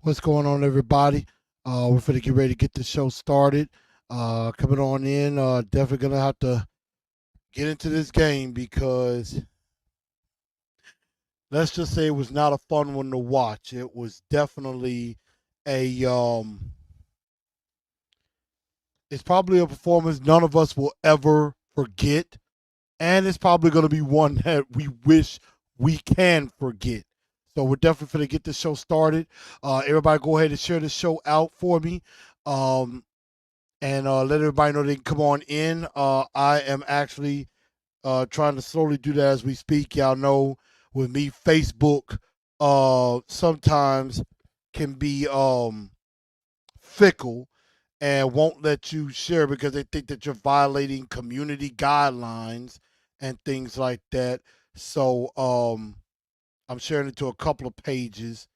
What's going on, everybody? We're finna get ready to get the show started. Coming on in, definitely gonna have to get into this game because let's just say it was not a fun one to watch. It was definitely a it's probably a performance none of us will ever forget, and it's probably gonna be one that we wish we can forget. So we're definitely gonna get this show started. Everybody, go ahead and share the show out for me. Um, and let everybody know they can come on in. I am actually trying to slowly do that as we speak. Y'all know with me, Facebook sometimes can be fickle and won't let you share because they think that you're violating community guidelines and things like that. So I'm sharing it to a couple of pages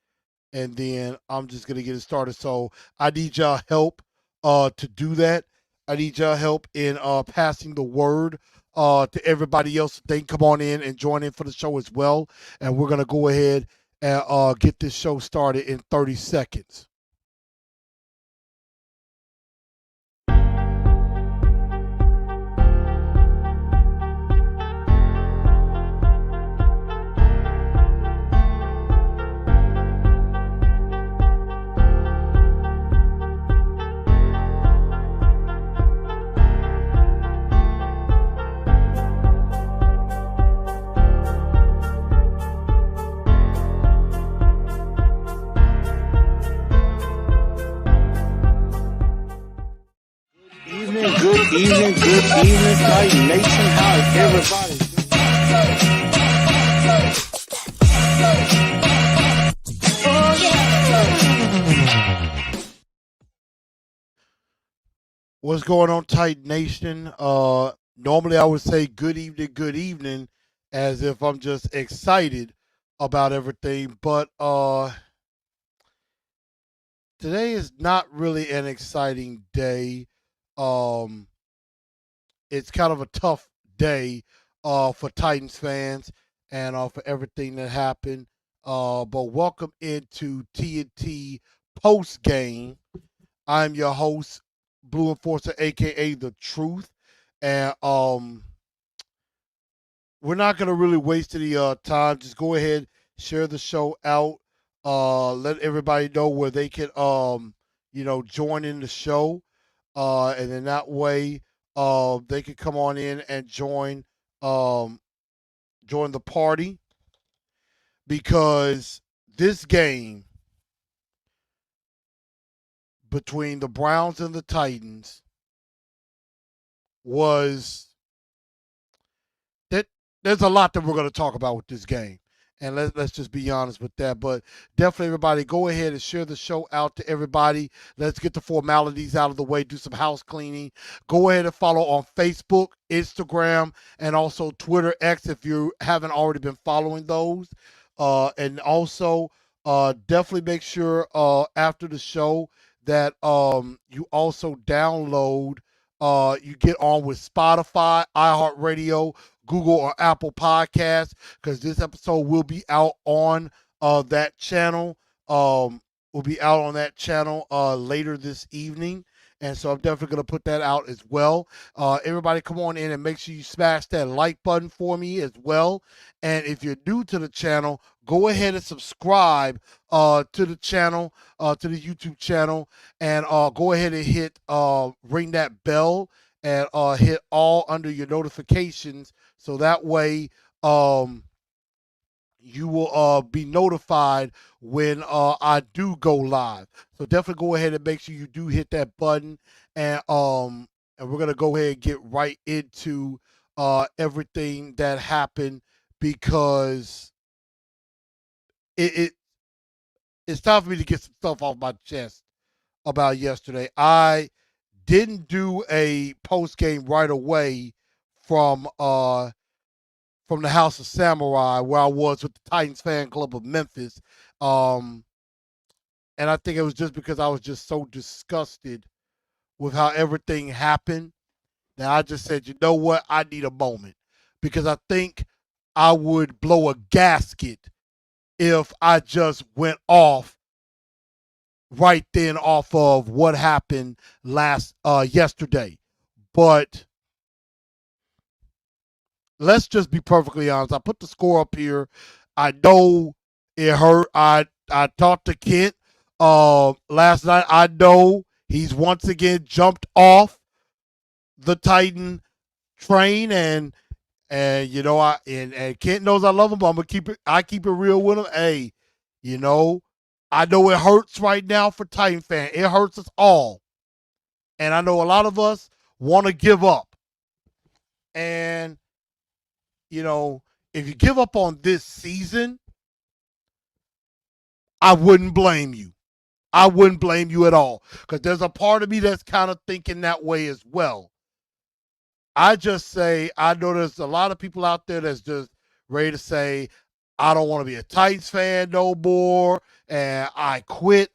and then I'm just gonna get it started. So I need y'all help to do that. I need y'all help in passing the word to everybody else. They can come on in and join in for the show as well. And we're gonna go ahead and get this show started in 30 seconds. Good evening, Titan Nation. How is everybody? What's going on, Titan Nation? Normally I would say good evening, as if I'm just excited about everything, but today is not really an exciting day. Um, it's kind of a tough day for Titans fans and for everything that happened. But welcome into TNT post game. I'm your host, Blue Enforcer, aka The Truth, and we're not gonna really waste any time. Just go ahead, share the show out. Let everybody know where they can join in the show. And then that way they can come on in and um join the party because this game between the Browns and the Titans was that there's a lot that we're going to talk about with this game. And let's just be honest with that. But definitely, everybody, go ahead and share the show out to everybody. Let's get the formalities out of the way, do some house cleaning. Go ahead and follow on Facebook, Instagram, and also Twitter X if you haven't already been following those. And also, definitely make sure after the show that you also download, you get on with Spotify, iHeartRadio, Google or Apple Podcasts, because this episode will be out on that channel. Will be out on that channel later this evening. And so I'm definitely going to put that out as well. Everybody come on in and make sure you smash that like button for me as well. And if you're new to the channel, go ahead and subscribe to the channel, to the YouTube channel, and go ahead and hit ring that bell and hit all under your notifications so that way you will be notified when I do go live. So definitely go ahead and make sure you do hit that button, and we're gonna go ahead and get right into everything that happened because it, it it's time for me to get some stuff off my chest about yesterday. I didn't do a post game right away from from the House of Samurai, where I was with the Titans fan club of Memphis. Um, and I think it was just because I was just so disgusted with how everything happened that I just said, you know what, I need a moment because I think I would blow a gasket if I just went off right then off of what happened yesterday. But let's just be perfectly honest. I put the score up here. I know it hurt. I talked to Kent last night. I know he's once again jumped off the Titan train, and you know and Kent knows I love him, but I'm gonna keep it real with him. Hey, you know, I know it hurts right now for Titan fan. It hurts us all. And I know a lot of us want to give up. And, you know, if you give up on this season, I wouldn't blame you. I wouldn't blame you at all. Because there's a part of me that's kind of thinking that way as well. I just say, I know there's a lot of people out there that's just ready to say, I don't want to be a Titans fan no more. And I quit.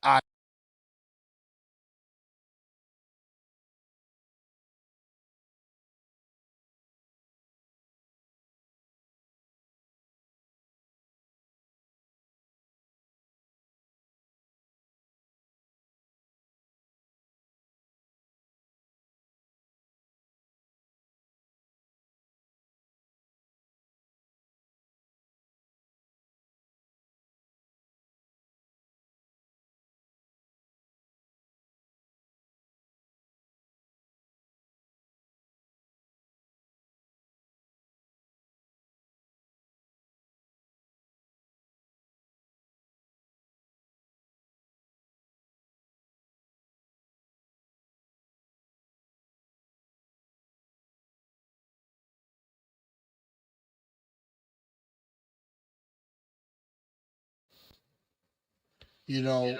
You know,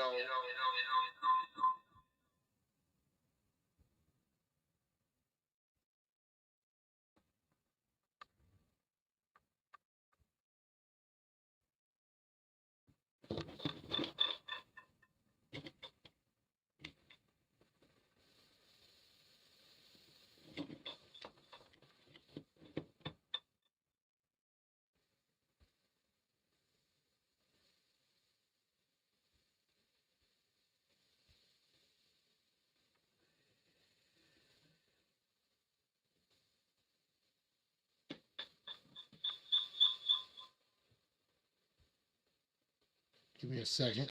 give me a second.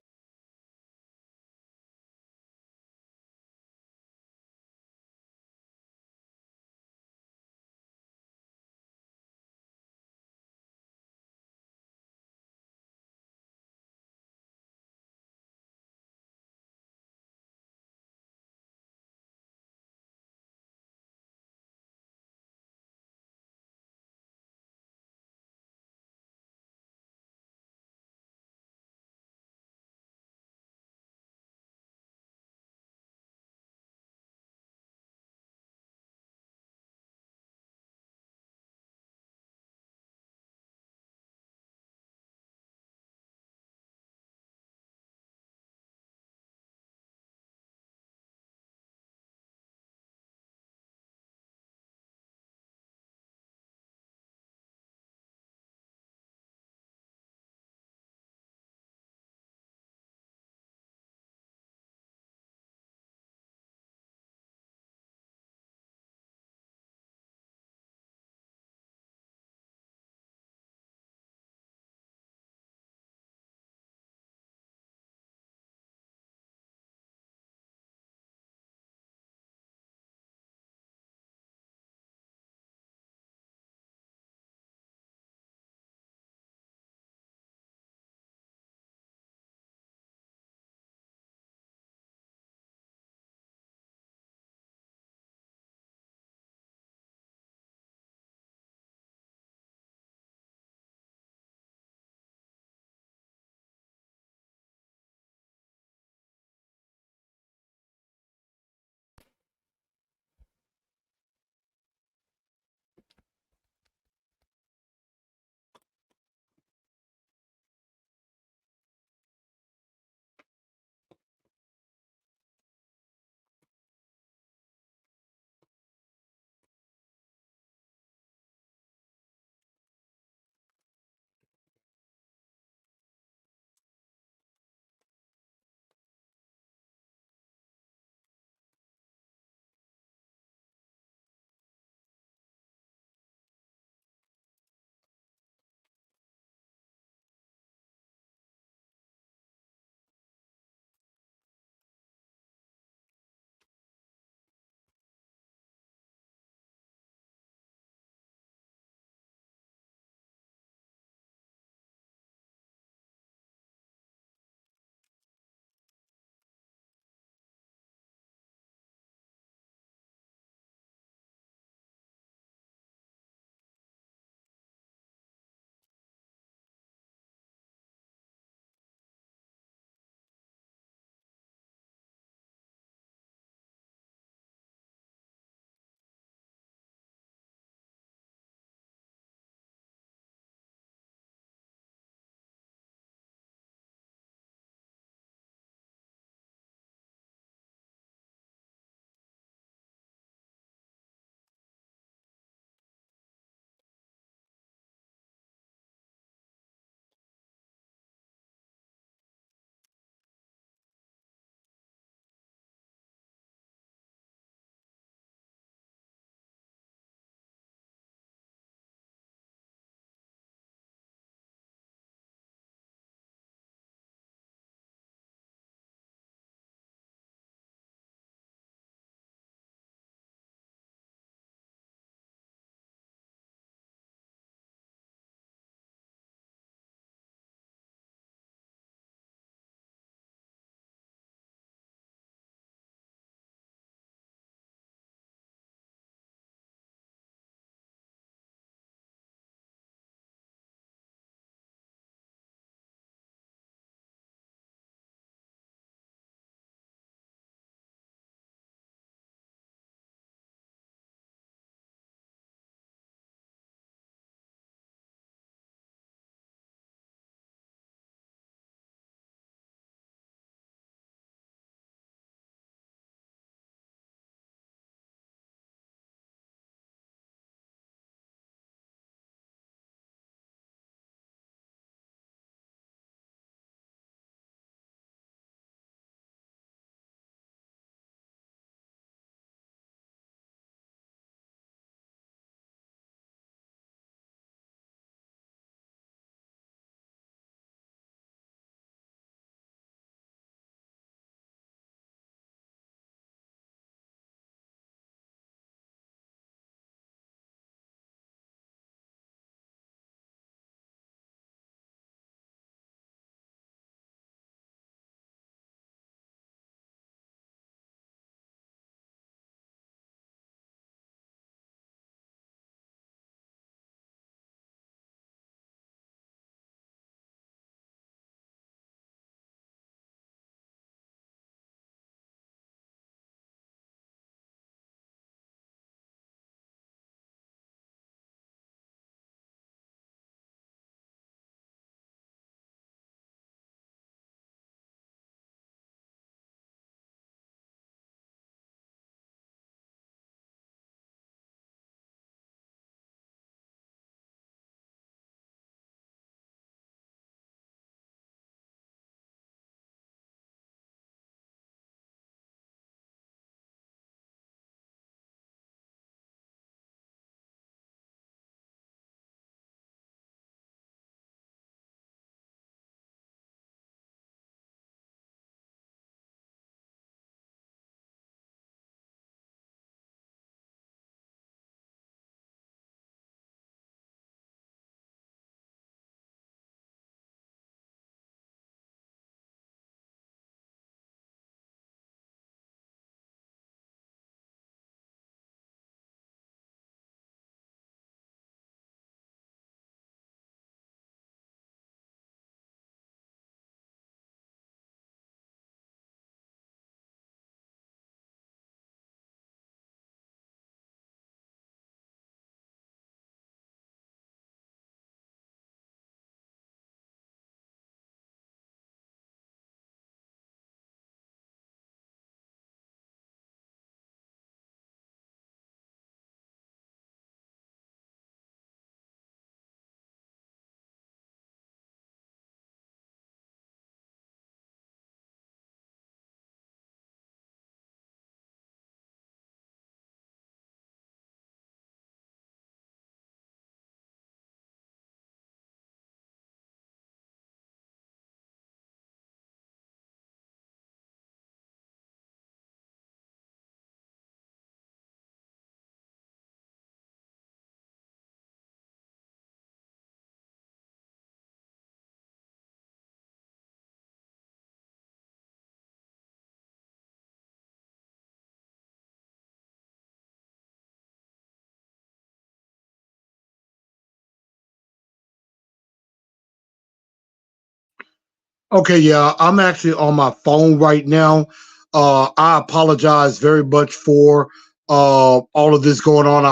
Okay, yeah, I'm actually on my phone right now. I apologize very much for all of this going on.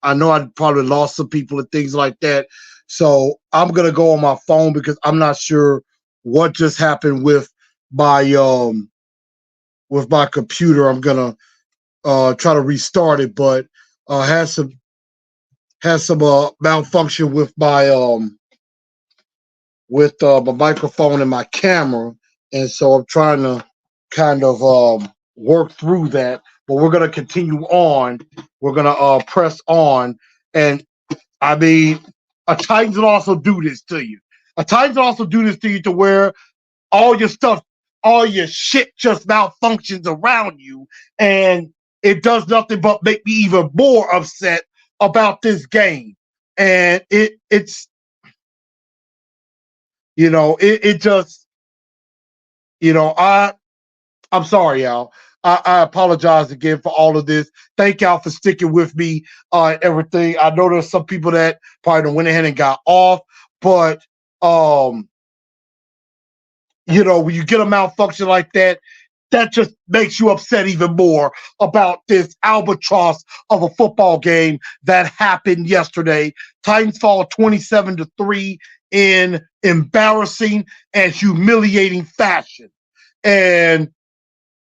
I know I probably lost some people and things like that. So I'm gonna go on my phone because I'm not sure what just happened my with my computer. I'm gonna try to restart it, but has some malfunction with my microphone and my camera, and so I'm trying to kind of work through that. But we're gonna continue on. We're gonna press on, and I mean, a Titans will also do this to you. A Titans will also do this to you to where all your stuff, all your shit just malfunctions around you, and it does nothing but make me even more upset about this game. And it's it just I'm sorry, y'all. I apologize again for all of this. Thank y'all for sticking with me on everything. I know there's some people that probably went ahead and got off, but um, when you get a malfunction like that, that just makes you upset even more about this albatross of a football game that happened yesterday. Titans fall 27-3 in embarrassing and humiliating fashion. And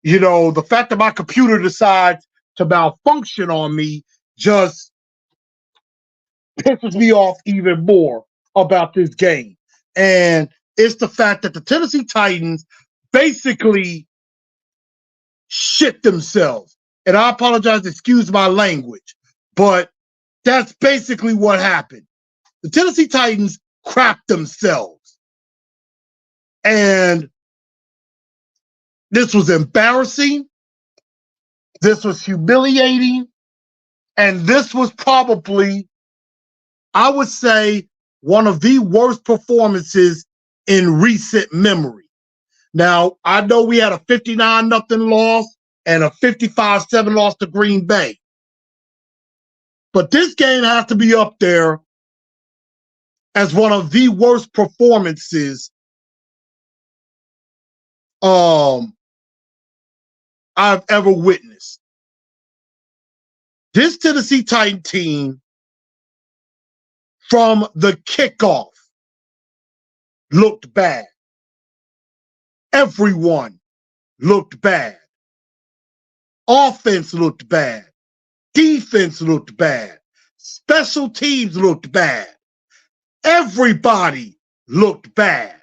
the fact that my computer decides to malfunction on me just pisses me off even more about this game. And it's the fact that the Tennessee Titans basically shit themselves. And I apologize, excuse my language, but that's basically what happened. The Tennessee Titans crapped themselves. And this was embarrassing. This was humiliating. And this was probably, I would say, one of the worst performances in recent memory. Now, I know we had a 59-0 loss and a 55-7 loss to Green Bay. But this game has to be up there as one of the worst performances um, I've ever witnessed. This Tennessee Titan team, from the kickoff, looked bad. Everyone looked bad. Offense looked bad. Defense looked bad. Special teams looked bad. Everybody looked bad.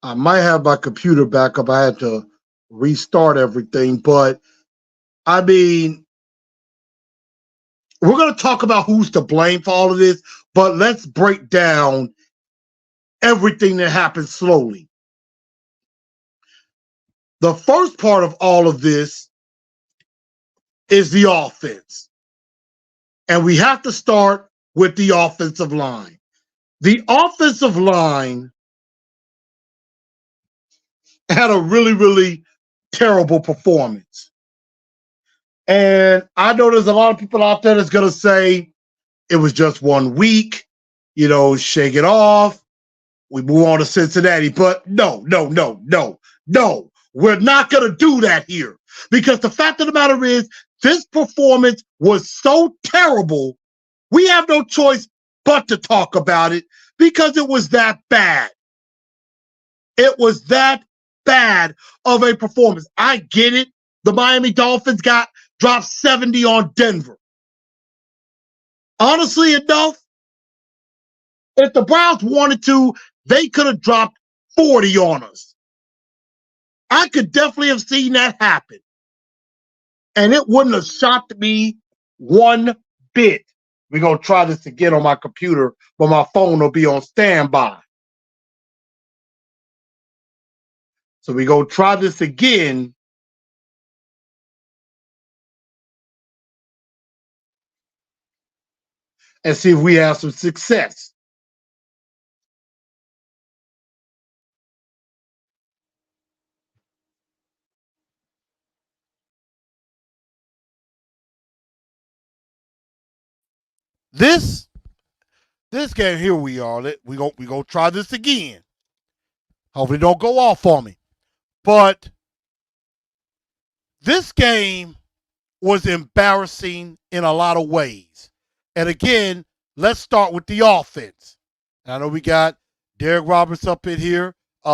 I might have my computer back up. I had to restart everything. But I mean, we're going to talk about who's to blame for all of this, but let's break down everything that happened slowly. The first part of all of this is the offense. And we have to start with the offensive line. The offensive line had a really, really terrible performance. And I know there's a lot of people out there that's going to say it was just 1 week, shake it off. We move on to Cincinnati. But no, no, no, no, no. We're not going to do that here. Because the fact of the matter is, this performance was so terrible, we have no choice but to talk about it because it was that bad. It was that bad of a performance. I get it. The Miami Dolphins dropped 70 on Denver. Honestly enough, if the Browns wanted to, they could have dropped 40 on us. I could definitely have seen that happen. And it wouldn't have shocked me one bit. We're going to try this again on my computer, but my phone will be on standby. So we're going to try this again. And see if we have some success. This this game, here we are. We gonna try this again. Hopefully don't go off on me. But this game was embarrassing in a lot of ways. And again, let's start with the offense. I know we got Derek Roberts up in here. We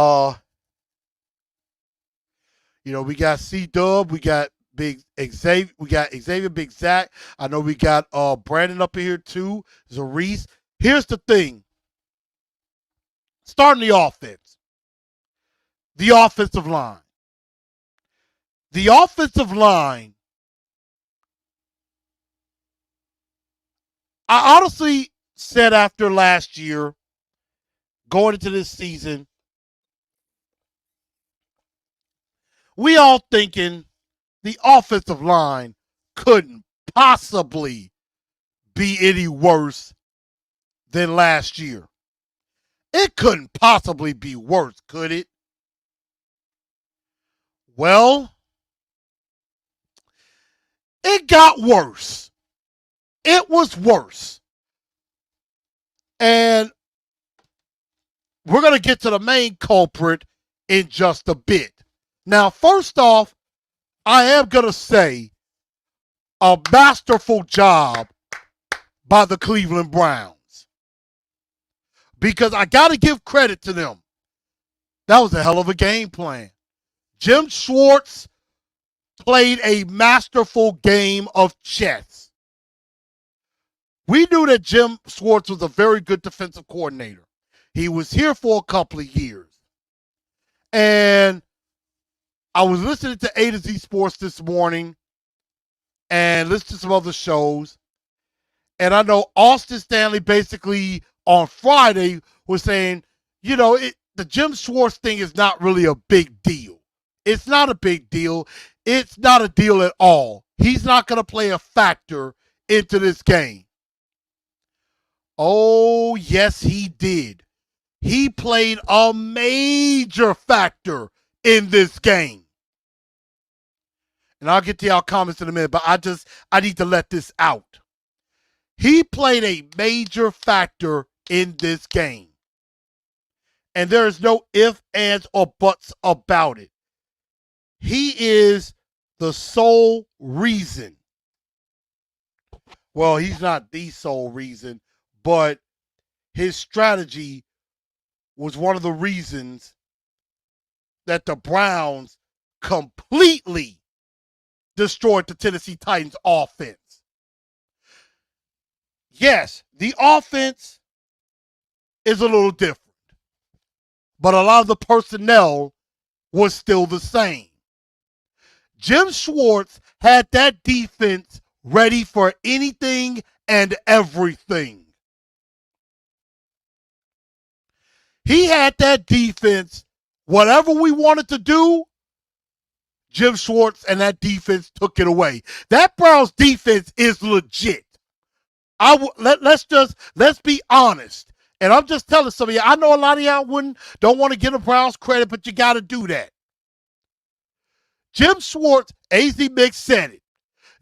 got C Dub, we got Big Xavier, we got Xavier, Big Zach. I know we got Brandon up in here too, Zarice. Here's the thing. Starting the offense. The offensive line. The offensive line, I honestly said after last year, going into this season, we all thinking the offensive line couldn't possibly be any worse than last year. It couldn't possibly be worse, could it? Well, it got worse. It was worse. And we're going to get to the main culprit in just a bit. Now, first off, I am going to say a masterful job by the Cleveland Browns. Because I got to give credit to them. That was a hell of a game plan. Jim Schwartz played a masterful game of chess. We knew that Jim Schwartz was a very good defensive coordinator. He was here for a couple of years. And I was listening to A to Z Sports this morning and listening to some other shows. And I know Austin Stanley basically on Friday was saying, the Jim Schwartz thing is not really a big deal. It's not a big deal. It's not a deal at all. He's not going to play a factor into this game. Oh, yes, he did. He played a major factor in this game. And I'll get to y'all comments in a minute, but I need to let this out. He played a major factor in this game. And there is no ifs, ands, or buts about it. He is the sole reason. Well, he's not the sole reason, but his strategy was one of the reasons that the Browns completely destroyed the Tennessee Titans offense. Yes, the offense is a little different, but a lot of the personnel was still the same. Jim Schwartz had that defense ready for anything and everything. He had that defense, whatever we wanted to do, Jim Schwartz and that defense took it away. That Browns defense is legit. Let's be honest. And I'm just telling some of you, I know a lot of y'all don't want to give the Browns credit, but you got to do that. Jim Schwartz, AZ Mix said it.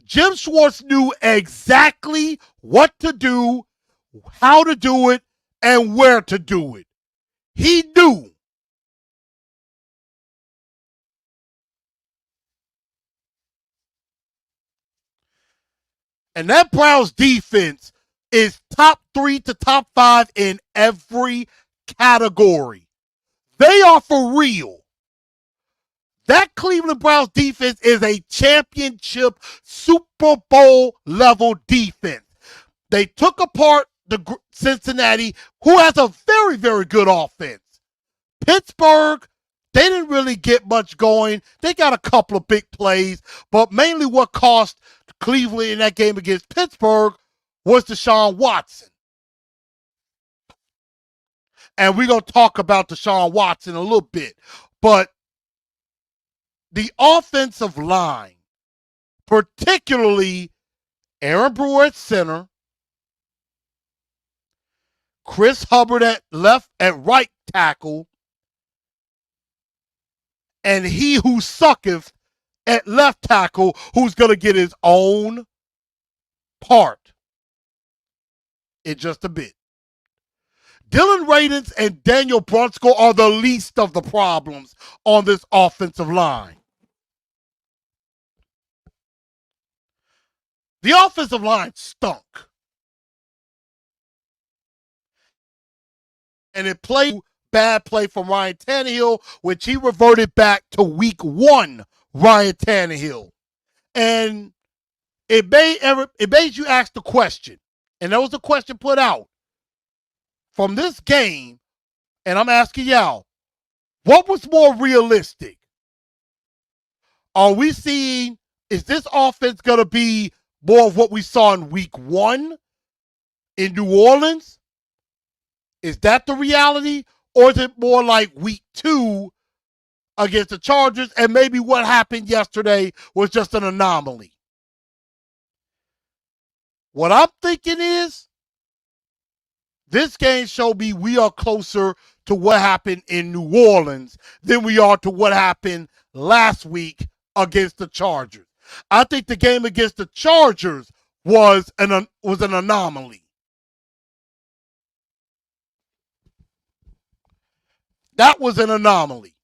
Jim Schwartz knew exactly what to do, how to do it, and where to do it. He knew. And that Browns defense is top 3 to top 5 in every category. They are for real. That Cleveland Browns defense is a championship Super Bowl level defense. They took apart the Cincinnati, who has a very, very good offense. Pittsburgh, they didn't really get much going. They got a couple of big plays, but mainly what cost Cleveland in that game against Pittsburgh was Deshaun Watson. And we're going to talk about Deshaun Watson a little bit. But the offensive line, particularly Aaron Brewer at center, Chris Hubbard at right tackle, and he who sucketh at left tackle, who's going to get his own part. in just a bit. Dylan Radins and Daniel Brunskill are the least of the problems on this offensive line. The offensive line stunk. And it played bad play from Ryan Tannehill, which he reverted back to week one Ryan Tannehill. And it made you ask the question, and there was a question put out from this game, and I'm asking y'all, what was more realistic? Are we seeing, is this offense going to be more of what we saw in week one in New Orleans? Is that the reality? Or is it more like week two against the Chargers, and maybe what happened yesterday was just an anomaly? What I'm thinking is, this game showed me we are closer to what happened in New Orleans than we are to what happened last week against the Chargers. I think the game against the Chargers was an anomaly. That was an anomaly.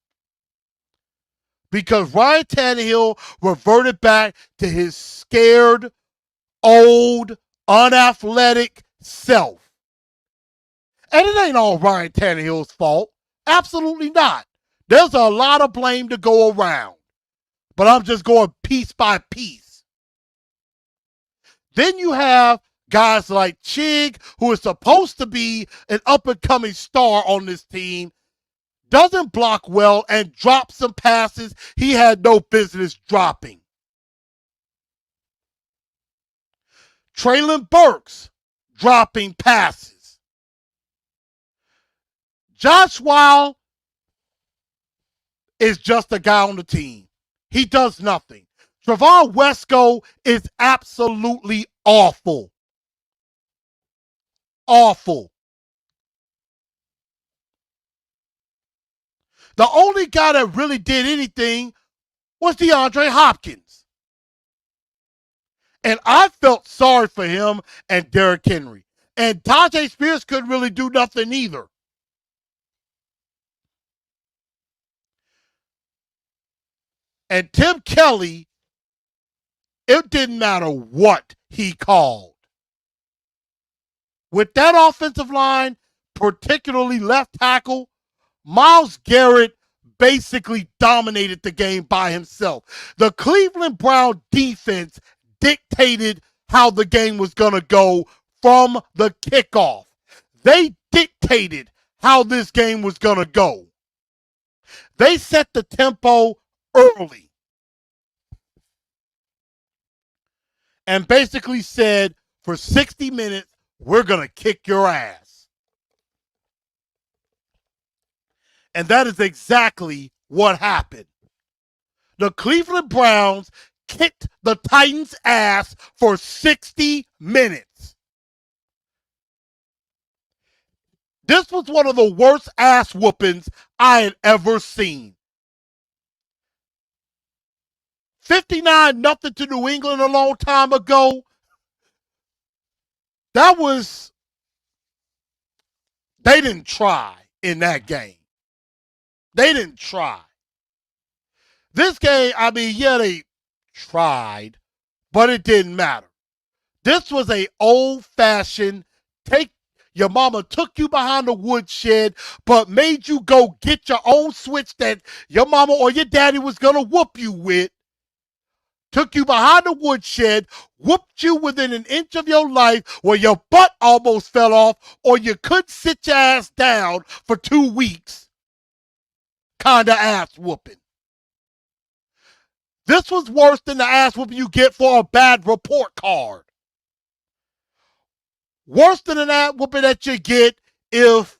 Because Ryan Tannehill reverted back to his scared, old, unathletic self. And it ain't all Ryan Tannehill's fault. Absolutely not. There's a lot of blame to go around. But I'm just going piece by piece. Then you have guys like Chig, who is supposed to be an up-and-coming star on this team, doesn't block well and drops some passes he had no business dropping. Treylon Burks dropping passes. Josh Weil is just a guy on the team. He does nothing. Trevon Wesco is absolutely awful. Awful. The only guy that really did anything was DeAndre Hopkins. And I felt sorry for him and Derrick Henry. And Tajay Spears couldn't really do nothing either. And Tim Kelly, it didn't matter what he called. With that offensive line, particularly left tackle, Myles Garrett basically dominated the game by himself. The Cleveland Brown defense dictated how the game was going to go from the kickoff. They dictated how this game was going to go. They set the tempo early and basically said, for 60 minutes, we're going to kick your ass. And that is exactly what happened. The Cleveland Browns kicked the Titans' ass for 60 minutes. This was one of the worst ass whoopings I had ever seen. 59-0 to New England a long time ago. They didn't try in that game. They didn't try. This game, I mean, yeah, they tried, but it didn't matter. This was a old-fashioned, your mama took you behind the woodshed, but made you go get your own switch that your mama or your daddy was going to whoop you with. Took you behind the woodshed, whooped you within an inch of your life where your butt almost fell off or you couldn't sit your ass down for 2 weeks. Kind of ass whooping. This was worse than the ass whooping you get for a bad report card. Worse than an ass whooping that you get if,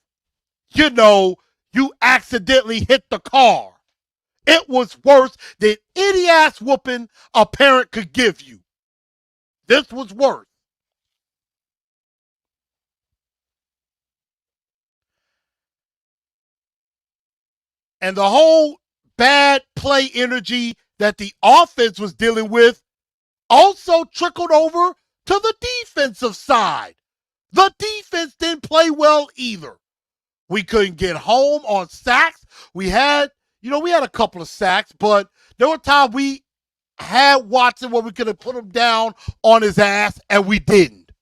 you accidentally hit the car. It was worse than any ass whooping a parent could give you. This was worse. And the whole bad play energy that the offense was dealing with also trickled over to the defensive side. The defense didn't play well either. We couldn't get home on sacks. We had a couple of sacks, but there were times we had Watson where we could have put him down on his ass, and we didn't.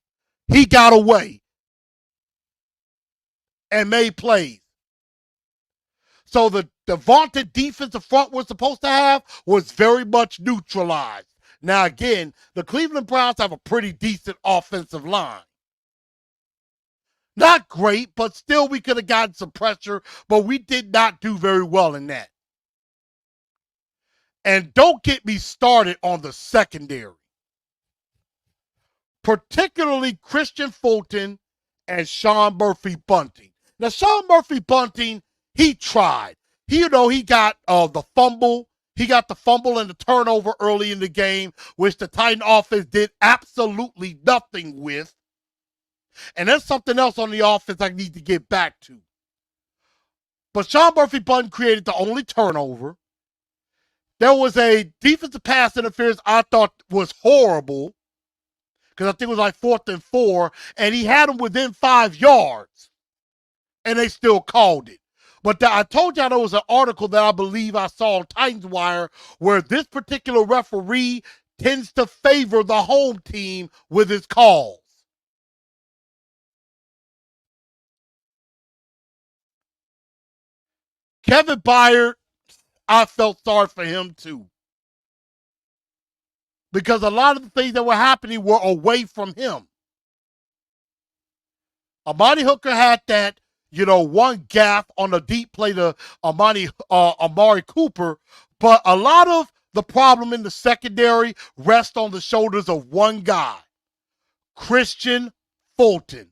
He got away and made plays. So the vaunted defensive front we're supposed to have was very much neutralized. Now, again, the Cleveland Browns have a pretty decent offensive line. Not great, but still we could have gotten some pressure, but we did not do very well in that. And don't get me started on the secondary, particularly Christian Fulton and Sean Murphy-Bunting. Now, Sean Murphy-Bunting, he tried. He got the fumble. He got the fumble and the turnover early in the game, which the Titan offense did absolutely nothing with. And there's something else on the offense I need to get back to. But Sean Murphy-Bunting created the only turnover. There was a defensive pass interference I thought was horrible, because I think it was like 4th and 4, and he had him within 5 yards, and they still called it. But I told y'all there was an article that I believe I saw on Titans Wire where this particular referee tends to favor the home team with his calls. Kevin Byard, I felt sorry for him too, because a lot of the things that were happening were away from him. Amani Hooker had that, one gaffe on a deep play to Amari Cooper, but a lot of the problem in the secondary rests on the shoulders of one guy, Christian Fulton.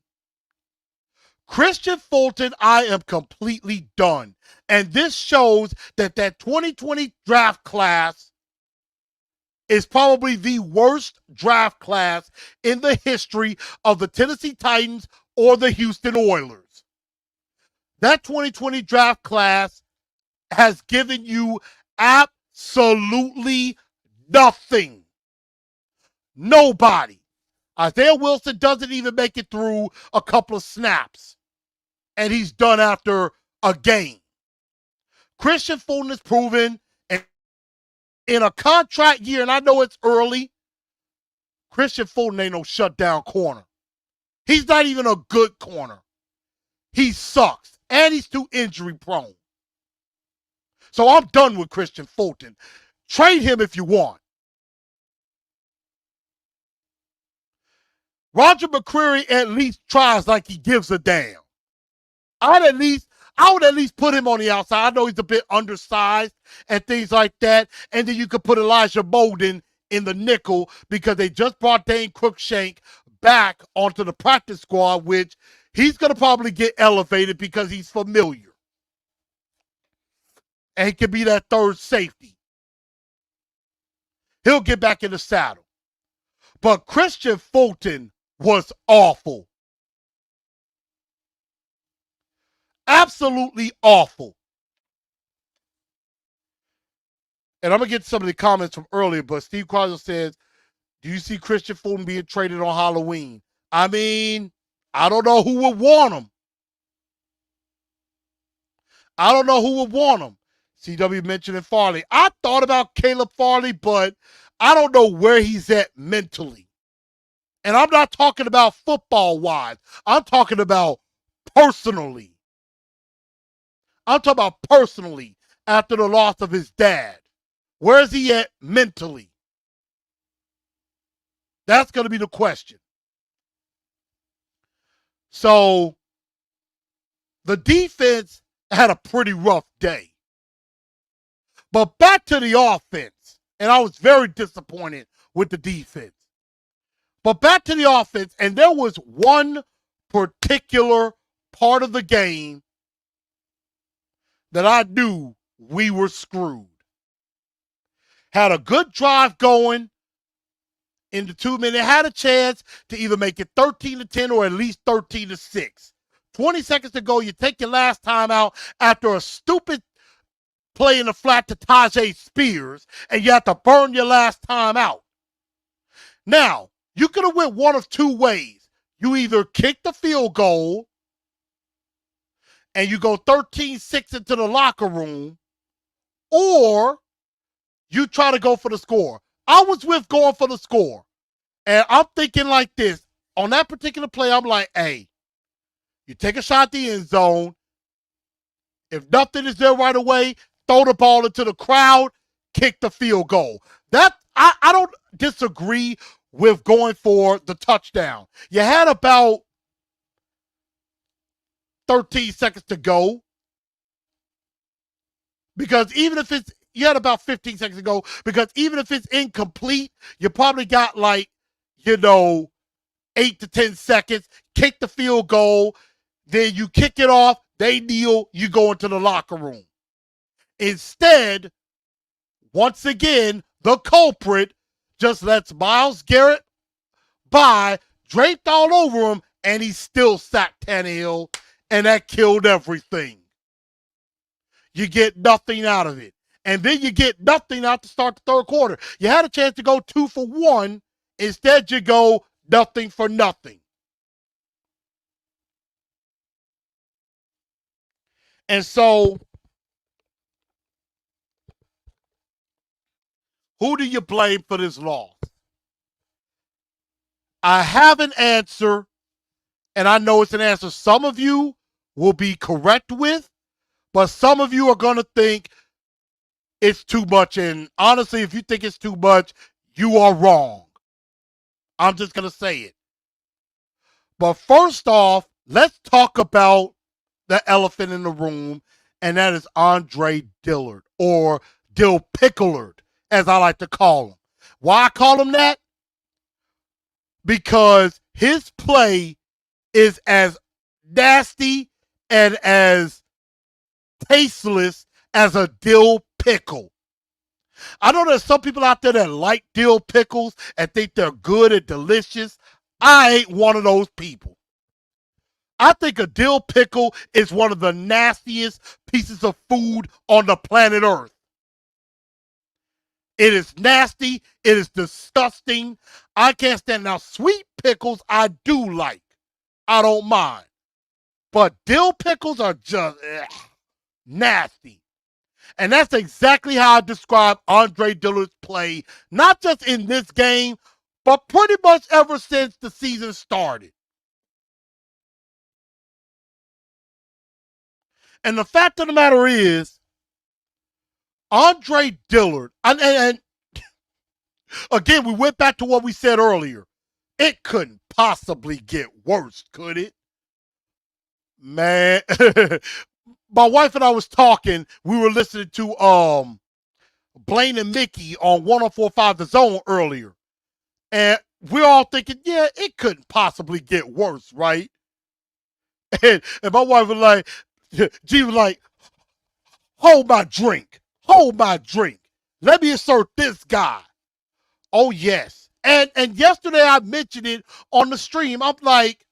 Christian Fulton, I am completely done. And this shows that 2020 draft class is probably the worst draft class in the history of the Tennessee Titans or the Houston Oilers. That 2020 draft class has given you absolutely nothing. Nobody. Isaiah Wilson doesn't even make it through a couple of snaps, and he's done after a game. Christian Fulton is proven, and in a contract year, and I know it's early, Christian Fulton ain't no shutdown corner. He's not even a good corner. He sucks, and he's too injury prone. So I'm done with Christian Fulton. Trade him if you want. Roger McCreary at least tries like he gives a damn. I would at least put him on the outside. I know he's a bit undersized and things like that. And then you could put Elijah Molden in the nickel, because they just brought Dane Cruikshank back onto the practice squad, which he's going to probably get elevated because he's familiar. And he can be that third safety. He'll get back in the saddle. But Christian Fulton was awful. Absolutely awful. And I'm going to get some of the comments from earlier, but Steve Crosby says, do you see Christian Fulton being traded on Halloween? I mean, I don't know who would want him. I don't know who would want him. CW mentioning Farley. I thought about Caleb Farley, but I don't know where he's at mentally. And I'm not talking about football-wise. I'm talking about personally. I'm talking about personally after the loss of his dad. Where is he at mentally? That's going to be the question. So the defense had a pretty rough day. But back to the offense, and I was very disappointed with the defense. But back to the offense, and there was one particular part of the game that I knew we were screwed. Had a good drive going in the 2 minutes. Had a chance to either make it 13-10 or at least 13-6. 20 seconds to go, you take your last time out after a stupid play in the flat to Tajay Spears, and you have to burn your last time out. Now, you could have went one of two ways. You either kick the field goal and you go 13-6 into the locker room, or you try to go for the score. I was with going for the score. And I'm thinking like this. On that particular play, I'm like, hey, you take a shot at the end zone. If nothing is there right away, throw the ball into the crowd, kick the field goal. That I don't disagree with going for the touchdown. You had about 13 seconds to go. Because even if it's, you had about 15 seconds to go, because even if it's incomplete, you probably got like, 8 to 10 seconds, kick the field goal, then you kick it off, they kneel, you go into the locker room. Instead, once again, the culprit just lets Myles Garrett by, draped all over him, and he still sacked Tannehill, and that killed everything. You get nothing out of it. And then you get nothing out to start the third quarter. You had a chance to go 2 for 1. Instead, you go nothing for nothing. And so, who do you blame for this loss? I have an answer, and I know it's an answer some of you will be correct with, but some of you are going to think it's too much. And honestly, if you think it's too much, you are wrong. I'm just going to say it. But first off, let's talk about the elephant in the room, and that is Andre Dillard, or Dill Picklard, as I like to call him. Why I call him that? Because his play is as nasty and as tasteless as a dill pickle. I know there's some people out there that like dill pickles and think they're good and delicious. I ain't one of those people. I think a dill pickle is one of the nastiest pieces of food on the planet Earth. It is nasty. It is disgusting. I can't stand it. Now, sweet pickles I do like. I don't mind. But dill pickles are just nasty. And that's exactly how I describe Andre Dillard's play, not just in this game, but pretty much ever since the season started. And the fact of the matter is, Andre Dillard, and again, we went back to what we said earlier. It couldn't possibly get worse, could it? Man, my wife and I was talking. We were listening to Blaine and Mickey on 104.5 The Zone earlier. And we're all thinking, yeah, it couldn't possibly get worse, right? And my wife was like, G was like, hold my drink. Hold my drink. Let me assert this guy. Oh, yes. And yesterday I mentioned it on the stream. I'm like,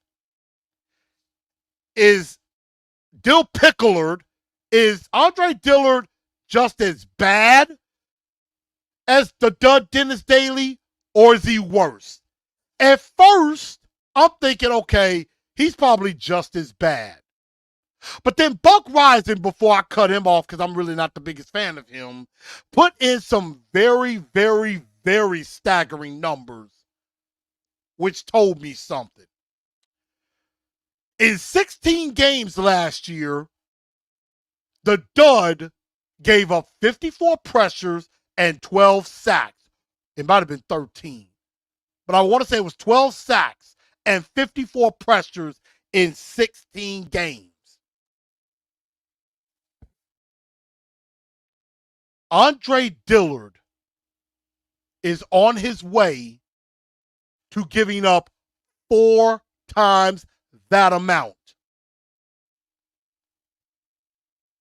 is Andre Dillard just as bad as the dud Dennis Daly, or is he worse? At first, I'm thinking, okay, he's probably just as bad. But then Buck Rising, before I cut him off, because I'm really not the biggest fan of him, put in some very, very, very staggering numbers, which told me something. In 16 games last year, the dud gave up 54 pressures and 12 sacks. It might have been 13. But I want to say it was 12 sacks and 54 pressures in 16 games. Andre Dillard is on his way to giving up 4 times that amount.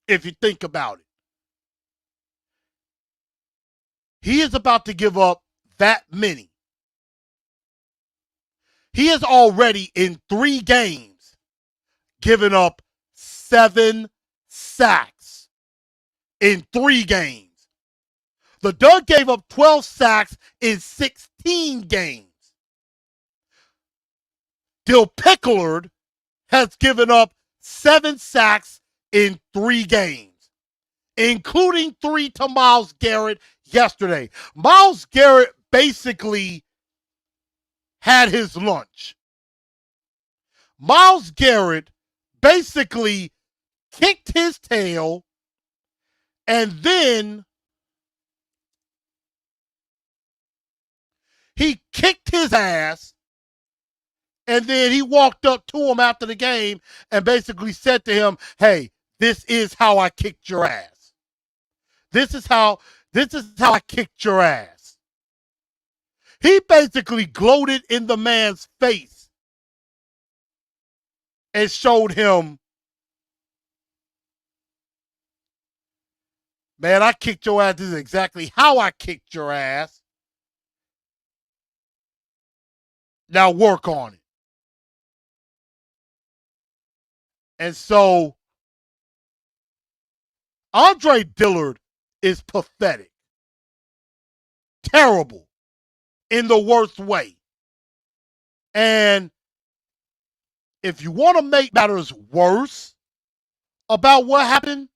If you think about it. He is about to give up that many. He has already, in 3 games, given up 7 sacks. In 3 games. The Dud gave up 12 sacks in 16 games. Dillard has given up 7 sacks in 3 games, including 3 to Myles Garrett yesterday. Myles Garrett basically had his lunch. Myles Garrett basically kicked his tail, and then he kicked his ass, and then he walked up to him after the game and basically said to him, hey, this is how I kicked your ass. This is how I kicked your ass. He basically gloated in the man's face and showed him, man, I kicked your ass. This is exactly how I kicked your ass. Now work on it. And so Andre Dillard is pathetic. Terrible. In the worst way. And if you want to make matters worse about what happened,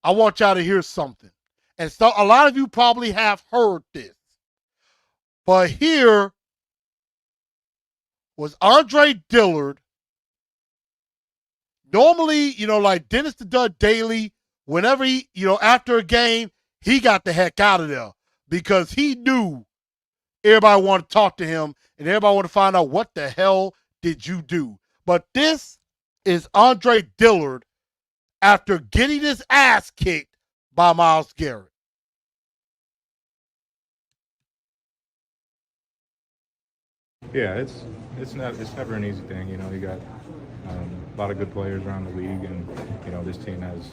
I want y'all to hear something. And so a lot of you probably have heard this. But here was Andre Dillard. Normally, like Dennis the Dud Daily, whenever he, after a game, he got the heck out of there because he knew everybody wanted to talk to him and everybody wanted to find out what the hell did you do. But this is Andre Dillard after getting his ass kicked by Myles Garrett. Yeah, it's never an easy thing. You got a lot of good players around the league, and this team has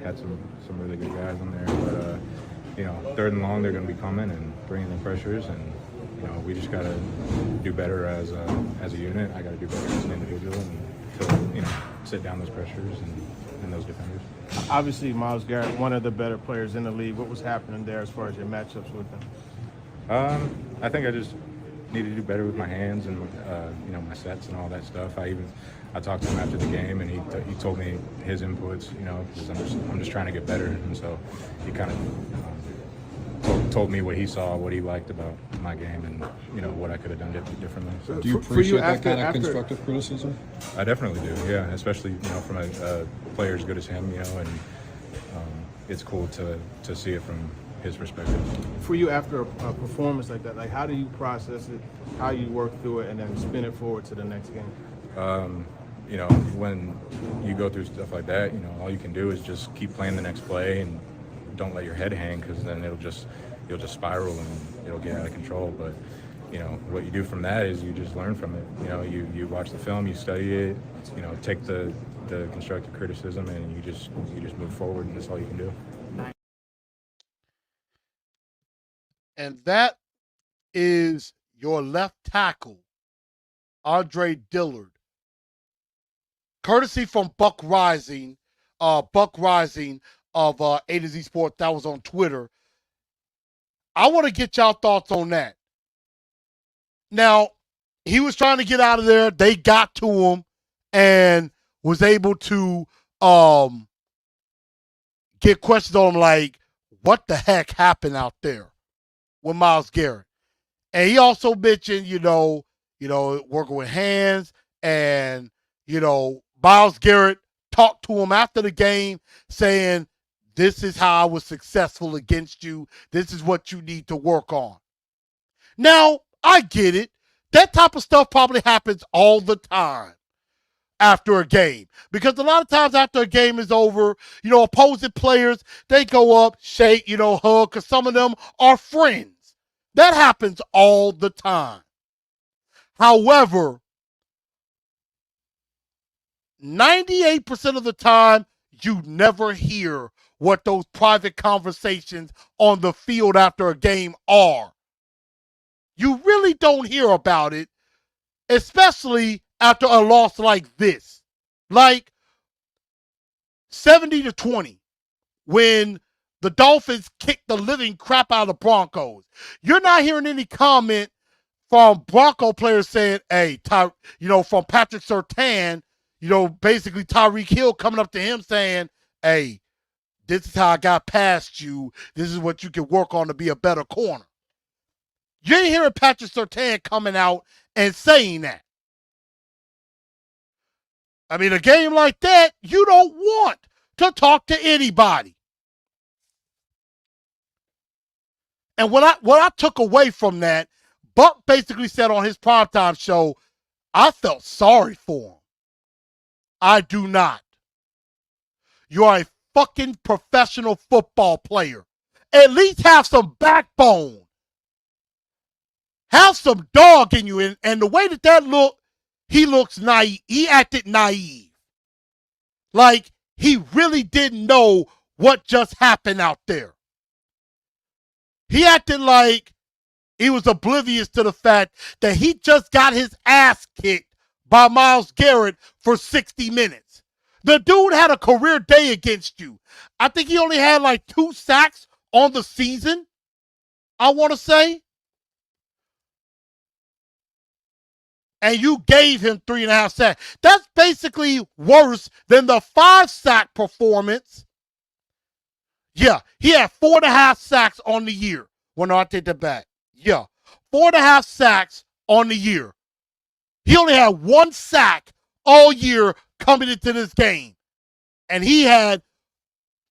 had some really good guys in there. But 3rd and long, they're going to be coming and bringing the pressures, and we just got to do better as a unit. I got to do better as an individual, and to sit down those pressures and those defenders. Obviously, Myles Garrett, one of the better players in the league. What was happening there as far as your matchups with him? I think I just need to do better with my hands and my sets and all that stuff. I talked to him after the game, and he told me his inputs, because I'm just trying to get better, and so he kind of told me what he saw, what he liked about my game, and what I could have done differently. So, do you appreciate that kind of constructive criticism? I definitely do, yeah, especially from a player as good as him, and it's cool to see it from his perspective. For you, after a performance like that, how do you process it, how you work through it, and then spin it forward to the next game? When you go through stuff like that, all you can do is just keep playing the next play and don't let your head hang, because then you'll just spiral and it'll get out of control. But what you do from that is you just learn from it. You watch the film, you study it, take the constructive criticism, and you just move forward, and that's all you can do. And that is your left tackle, Andre Dillard. Courtesy from Buck Rising of A to Z Sports, that was on Twitter. I want to get y'all thoughts on that. Now, he was trying to get out of there. They got to him and was able to get questions on him like, what the heck happened out there with Myles Garrett? And he also mentioned, working with hands, and, Myles Garrett talked to him after the game saying, this is how I was successful against you. This is what you need to work on. Now, I get it. That type of stuff probably happens all the time after a game. Because a lot of times after a game is over, opposing players, they go up, shake, hug, because some of them are friends. That happens all the time. However, 98% of the time, you never hear what those private conversations on the field after a game are. You really don't hear about it, especially after a loss like this. Like 70-20, when The Dolphins kicked the living crap out of the Broncos. You're not hearing any comment from Bronco players saying, hey, from Patrick Surtain, basically Tyreek Hill coming up to him saying, hey, this is how I got past you. This is what you can work on to be a better corner. You ain't hearing Patrick Surtain coming out and saying that. I mean, a game like that, you don't want to talk to anybody. And what I took away from that, Buck basically said on his primetime show, I felt sorry for him. I do not. You are a fucking professional football player. At least have some backbone. Have some dog in you. And the way that looked, he looks naive. He acted naive. Like he really didn't know what just happened out there. He acted like he was oblivious to the fact that he just got his ass kicked by Myles Garrett for 60 minutes. The dude had a career day against you. I think he only had like 2 sacks on the season, I want to say. And you gave him 3.5 sacks. That's basically worse than the 5-sack performance. Yeah, he had 4.5 sacks on the year. Well, no, I take that back. Yeah, 4.5 sacks on the year. He only had 1 sack all year coming into this game. And he had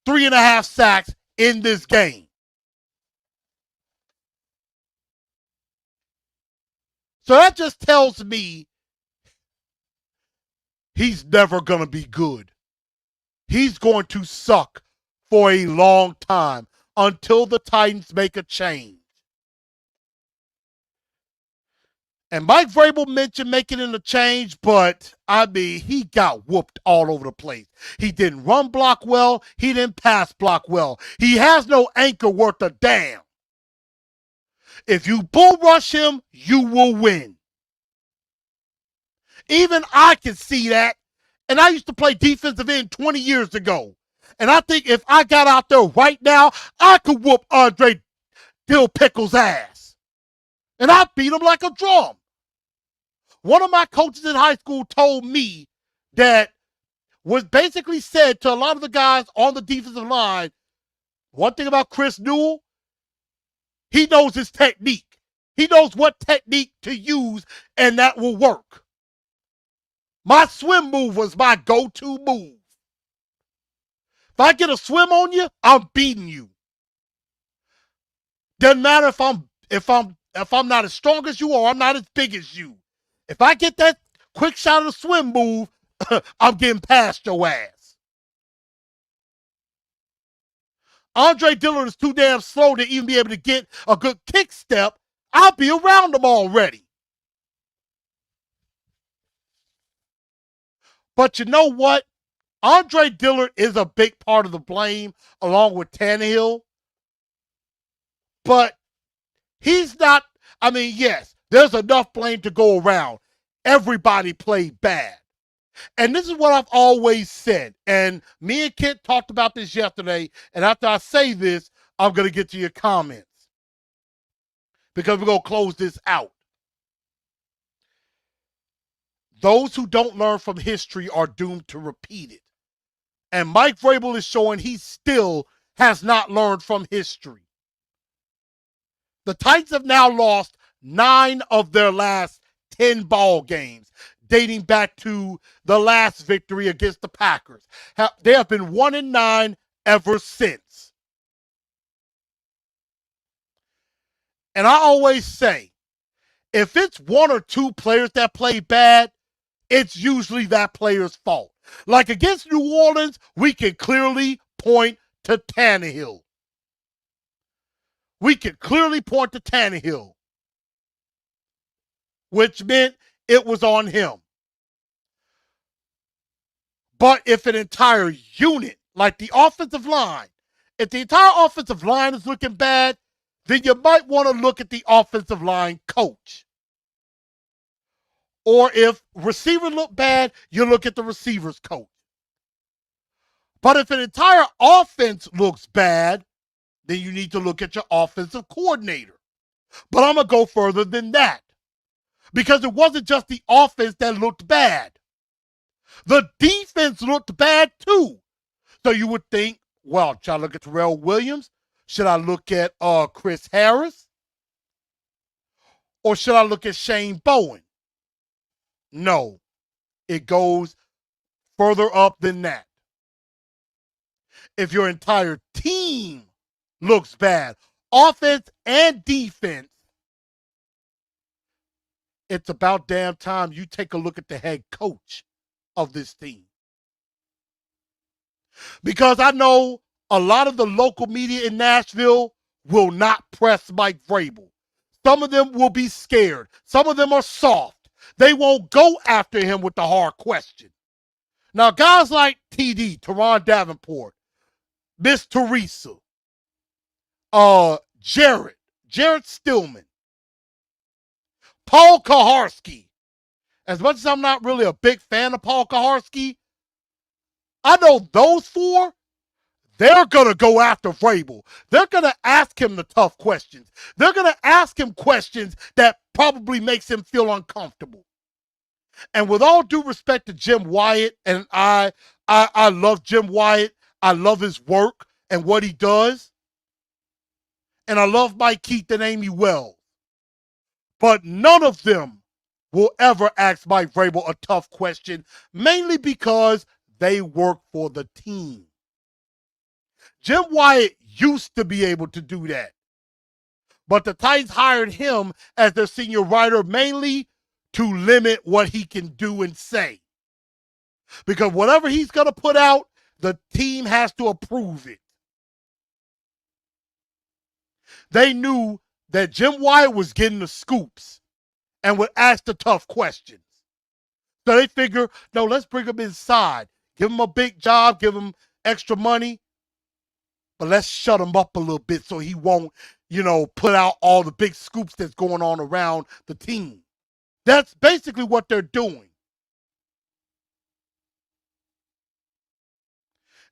3.5 sacks in this game. So that just tells me he's never going to be good. He's going to suck for a long time until the Titans make a change. And Mike Vrabel mentioned making it a change, but I mean, he got whooped all over the place. He didn't run block well. He didn't pass block well. He has no anchor worth a damn. If you bull rush him, you will win. Even I can see that. And I used to play defensive end 20 years ago. And I think if I got out there right now, I could whoop Andre Dill Pickle's ass. And I beat him like a drum. One of my coaches in high school told me that was basically said to a lot of the guys on the defensive line, one thing about Chris Newell, he knows his technique. He knows what technique to use, and that will work. My swim move was my go-to move. If I get a swim on you, I'm beating you. Doesn't matter if I'm not as strong as you or I'm not as big as you. If I get that quick shot of the swim move, I'm getting past your ass. Andre Dillard is too damn slow to even be able to get a good kick step. I'll be around him already. But you know what? Andre Dillard is a big part of the blame along with Tannehill. But he's not, I mean, yes, there's enough blame to go around. Everybody played bad. And this is what I've always said. And me and Kent talked about this yesterday. And after I say this, I'm going to get to your comments. Because we're going to close this out. Those who don't learn from history are doomed to repeat it. And Mike Vrabel is showing he still has not learned from history. The Titans have now lost 9 of their last 10 ball games, dating back to the last victory against the Packers. They have been 1-9 ever since. And I always say, if it's 1 or 2 players that play bad, it's usually that player's fault. Like against New Orleans, we can clearly point to Tannehill. We can clearly point to Tannehill, which meant it was on him. But if an entire unit, like the offensive line, if the entire offensive line is looking bad, then you might want to look at the offensive line coach. Or if receivers look bad, you look at the receivers coach. But if an entire offense looks bad, then you need to look at your offensive coordinator. But I'm going to go further than that. Because it wasn't just the offense that looked bad. The defense looked bad too. So you would think, well, should I look at Terrell Williams? Should I look at Chris Harris? Or should I look at Shane Bowen? No, it goes further up than that. If your entire team looks bad, offense and defense, it's about damn time you take a look at the head coach of this team. Because I know a lot of the local media in Nashville will not press Mike Vrabel. Some of them will be scared. Some of them are soft. They won't go after him with the hard question. Now, guys like TD, Teron Davenport, Miss Teresa, Jared Stillman, Paul Kaharski. As much as I'm not really a big fan of Paul Kaharski, I know those four, they're going to go after Vrabel. They're going to ask him the tough questions. They're going to ask him questions that probably makes him feel uncomfortable. And with all due respect to Jim Wyatt, and I love Jim Wyatt. I love his work and what he does. And I love Mike Keith and Amy Wells. But none of them will ever ask Mike Vrabel a tough question, mainly because they work for the team. Jim Wyatt used to be able to do that. But the Titans hired him as their senior writer mainly to limit what he can do and say. Because whatever he's going to put out, the team has to approve it. They knew that Jim Wyatt was getting the scoops and would ask the tough questions. So they figure, no, let's bring him inside. Give him a big job, give him extra money, but let's shut him up a little bit so he won't, put out all the big scoops that's going on around the team. That's basically what they're doing.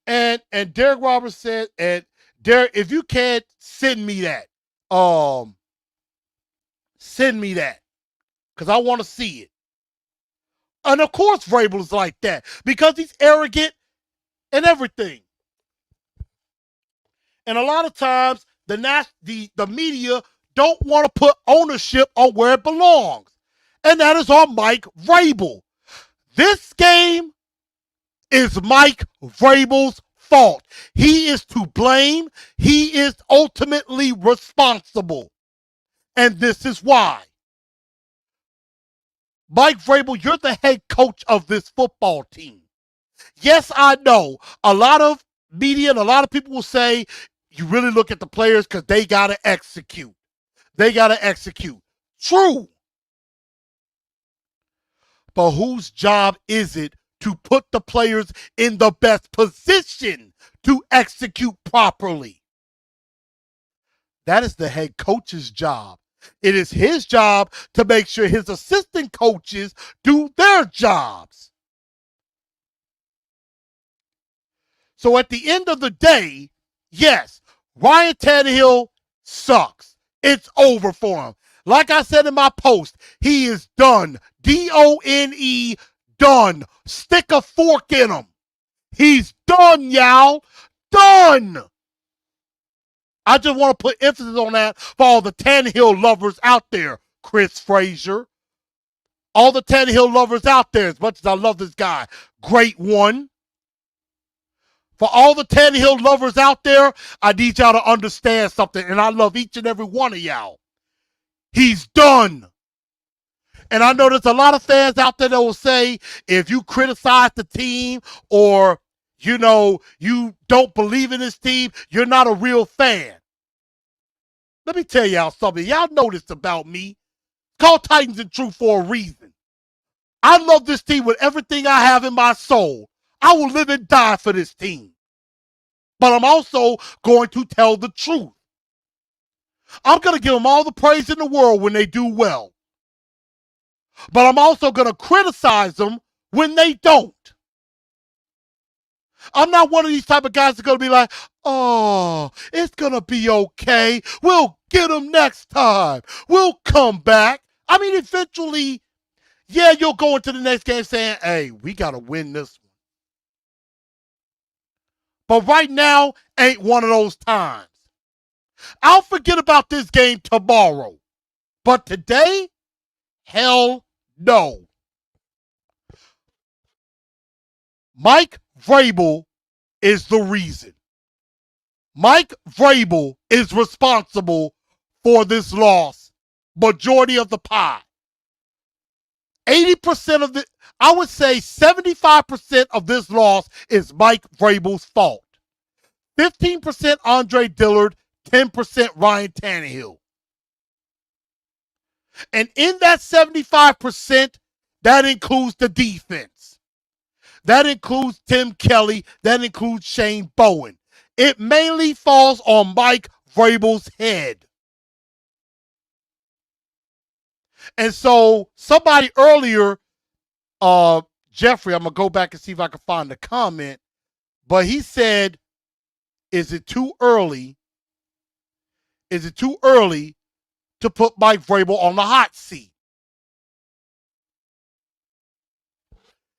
And Derek Roberts said, and Derek, if you can't, send me that. Send me that. Because I want to see it. And of course Vrabel is like that. Because he's arrogant and everything. And a lot of times, the media don't want to put ownership on where it belongs. And that is on Mike Vrabel. This game is Mike Vrabel's fault. He is to blame. He is ultimately responsible. And this is why. Mike Vrabel, you're the head coach of this football team. Yes, I know. A lot of media and a lot of people will say, you really look at the players because they got to execute. They got to execute. True. But whose job is it to put the players in the best position to execute properly? That is the head coach's job. It is his job to make sure his assistant coaches do their jobs. So at the end of the day, yes, Ryan Tannehill sucks. It's over for him. Like I said in my post, he is done. D-O-N-E, done. Stick a fork in him. He's done, y'all. Done. I just want to put emphasis on that for all the Tannehill lovers out there. Chris Frazier. All the Tannehill lovers out there, as much as I love this guy. Great one. For all the Tannehill lovers out there, I need y'all to understand something, and I love each and every one of y'all. He's done. And I know there's a lot of fans out there that will say, if you criticize the team or, you don't believe in this team, you're not a real fan. Let me tell y'all something. Y'all know this about me. It's called Titans and Truth for a reason. I love this team with everything I have in my soul. I will live and die for this team. But I'm also going to tell the truth. I'm going to give them all the praise in the world when they do well. But I'm also going to criticize them when they don't. I'm not one of these type of guys that's going to be like, oh, it's going to be okay. We'll get them next time. We'll come back. I mean, eventually, yeah, you'll go into the next game saying, hey, we got to win this one. But right now ain't one of those times. I'll forget about this game tomorrow. But today, hell no. Mike Vrabel is the reason. Mike Vrabel is responsible for this loss. Majority of the pie. 80% of the, I would say 75% of this loss is Mike Vrabel's fault. 15% Andre Dillard, 10% Ryan Tannehill. And in that 75%, that includes the defense. That includes Tim Kelly. That includes Shane Bowen. It mainly falls on Mike Vrabel's head. And so somebody earlier, Jeffrey, I'm going to go back and see if I can find the comment, but he said, is it too early? Is it too early to put Mike Vrabel on the hot seat?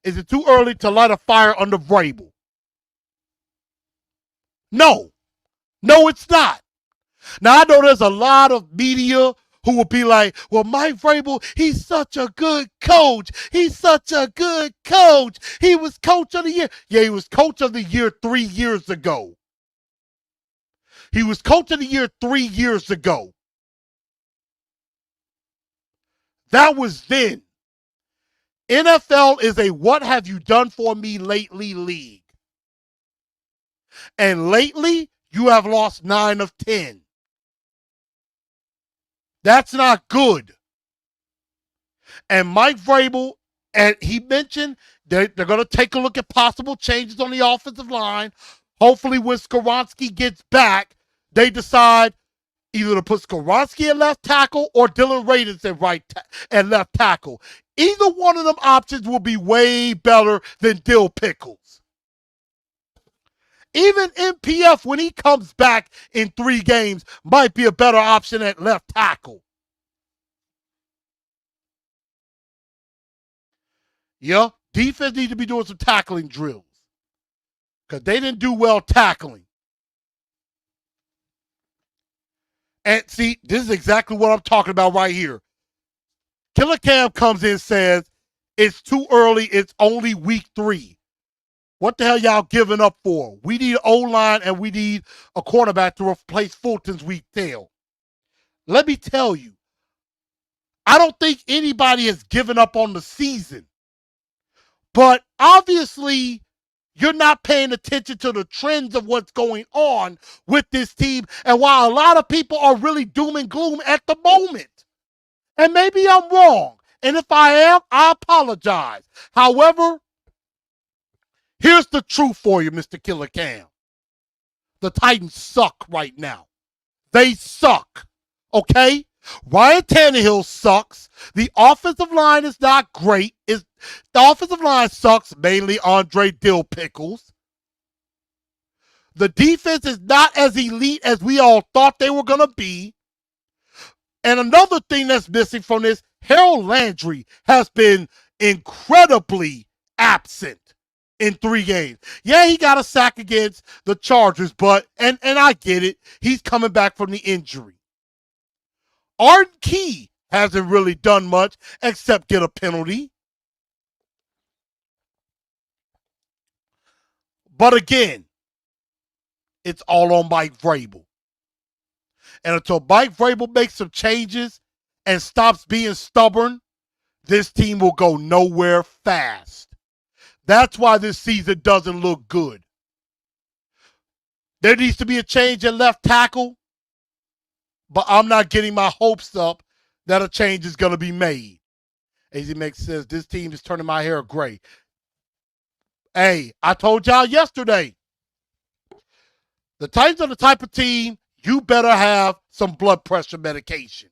Is it too early to light a fire under Vrabel? No. No, it's not. Now, I know there's a lot of media who will be like, well, Mike Vrabel, he's such a good coach. He's such a good coach. He was coach of the year. Yeah, he was coach of the year 3 years ago. He was coach of the year 3 years ago. That was then. NFL is a what have you done for me lately league. And lately, you have lost 9 of 10. That's not good. And Mike Vrabel, and he mentioned they're going to take a look at possible changes on the offensive line. Hopefully when Skoronski gets back, they decide either to put Skoronski at left tackle or Dylan Radins at left tackle. Either one of them options will be way better than Dill Pickles. Even MPF, when he comes back in 3 games, might be a better option at left tackle. Yeah, defense needs to be doing some tackling drills because they didn't do well tackling. And see, this is exactly what I'm talking about right here. Killer Cam comes in and says, it's too early, it's only week 3. What the hell y'all giving up for? We need O-line and we need a quarterback to replace Fulton's weak tail. Let me tell you, I don't think anybody has given up on the season. But obviously, you're not paying attention to the trends of what's going on with this team and why a lot of people are really doom and gloom at the moment. And maybe I'm wrong. And if I am, I apologize. However, here's the truth for you, Mr. Killer Cam. The Titans suck right now. They suck. Okay? Ryan Tannehill sucks. The offensive line is not great. The offensive line sucks, mainly Andre Dill Pickles. The defense is not as elite as we all thought they were going to be. And another thing that's missing from this, Harold Landry has been incredibly absent in 3 games. Yeah, he got a sack against the Chargers, but, and I get it, he's coming back from the injury. Arden Key hasn't really done much except get a penalty. But again, it's all on Mike Vrabel. And until Mike Vrabel makes some changes and stops being stubborn, this team will go nowhere fast. That's why this season doesn't look good. There needs to be a change at left tackle, but I'm not getting my hopes up that a change is going to be made. AZ Mix says, this team is turning my hair gray. Hey, I told y'all yesterday, the Titans are the type of team you better have some blood pressure medication.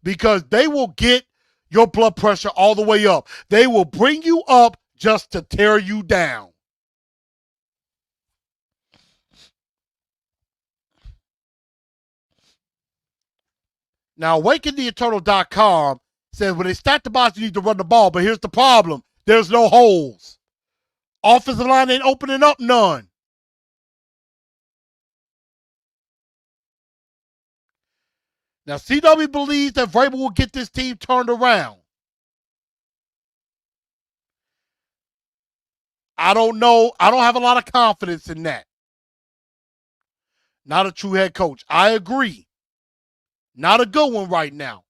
Because they will get your blood pressure all the way up. They will bring you up just to tear you down. Now, AwakenTheEternal.com says when they stack the box, you need to run the ball. But here's the problem. There's no holes. Offensive line ain't opening up none. Now, CW believes that Vrabel will get this team turned around. I don't know. I don't have a lot of confidence in that. Not a true head coach. I agree. Not a good one right now.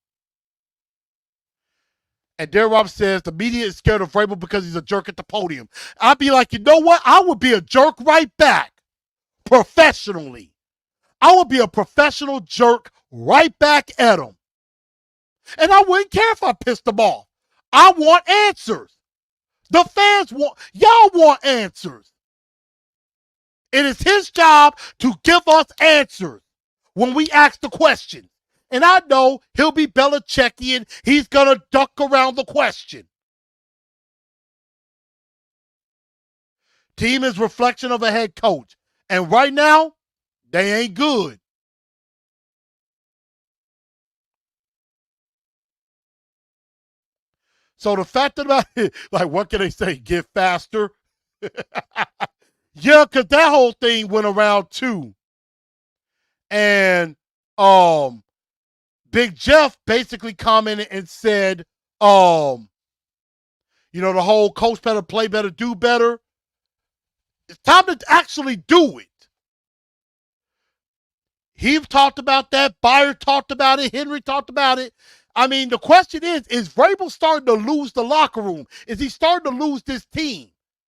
And Darren Roberts says the media is scared of Vrabel because he's a jerk at the podium. I'd be like, you know what? I would be a jerk right back. Professionally. I would be a professional jerk right back at him. And I wouldn't care if I pissed them off. I want answers. The fans want, y'all want answers. It is his job to give us answers when we ask the questions. And I know he'll be Belichickian. He's going to duck around the question. Team is reflection of a head coach. And right now, they ain't good. So the fact about it, like, what can they say? Get faster? Yeah, because that whole thing went around too. And Big Jeff basically commented and said, the whole coach better play better, do better. It's time to actually do it. He talked about that. Byer talked about it. Henry talked about it. I mean, the question is Vrabel starting to lose the locker room? Is he starting to lose this team?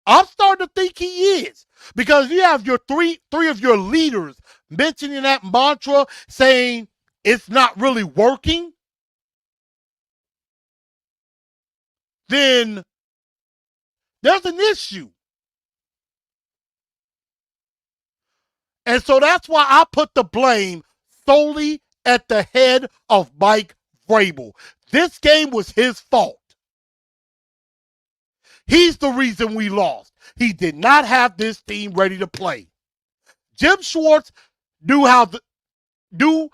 I'm starting to think he is. Because you have your three of your leaders mentioning that mantra, saying it's not really working, then there's an issue. And so that's why I put the blame solely at the head of Mike Vrabel. This game was his fault. He's the reason we lost. He did not have this team ready to play. Jim Schwartz knew how to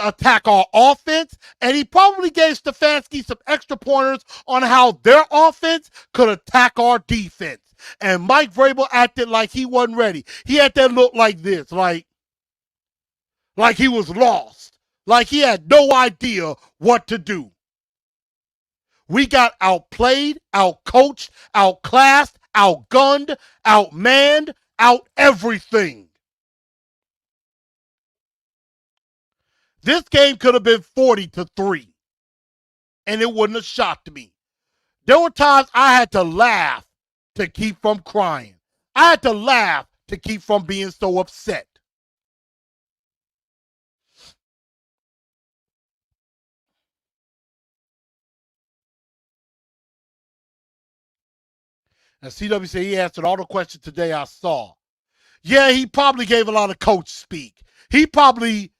attack our offense, and he probably gave Stefanski some extra pointers on how their offense could attack our defense. And Mike Vrabel acted like he wasn't ready. He had that look like this, like he was lost, like he had no idea what to do. We got outplayed, outcoached, outclassed, outgunned, outmanned, out everything. This game could have been 40-3, and it wouldn't have shocked me. There were times I had to laugh to keep from crying. I had to laugh to keep from being so upset. And CW said he answered all the questions today I saw. Yeah, he probably gave a lot of coach speak. He probably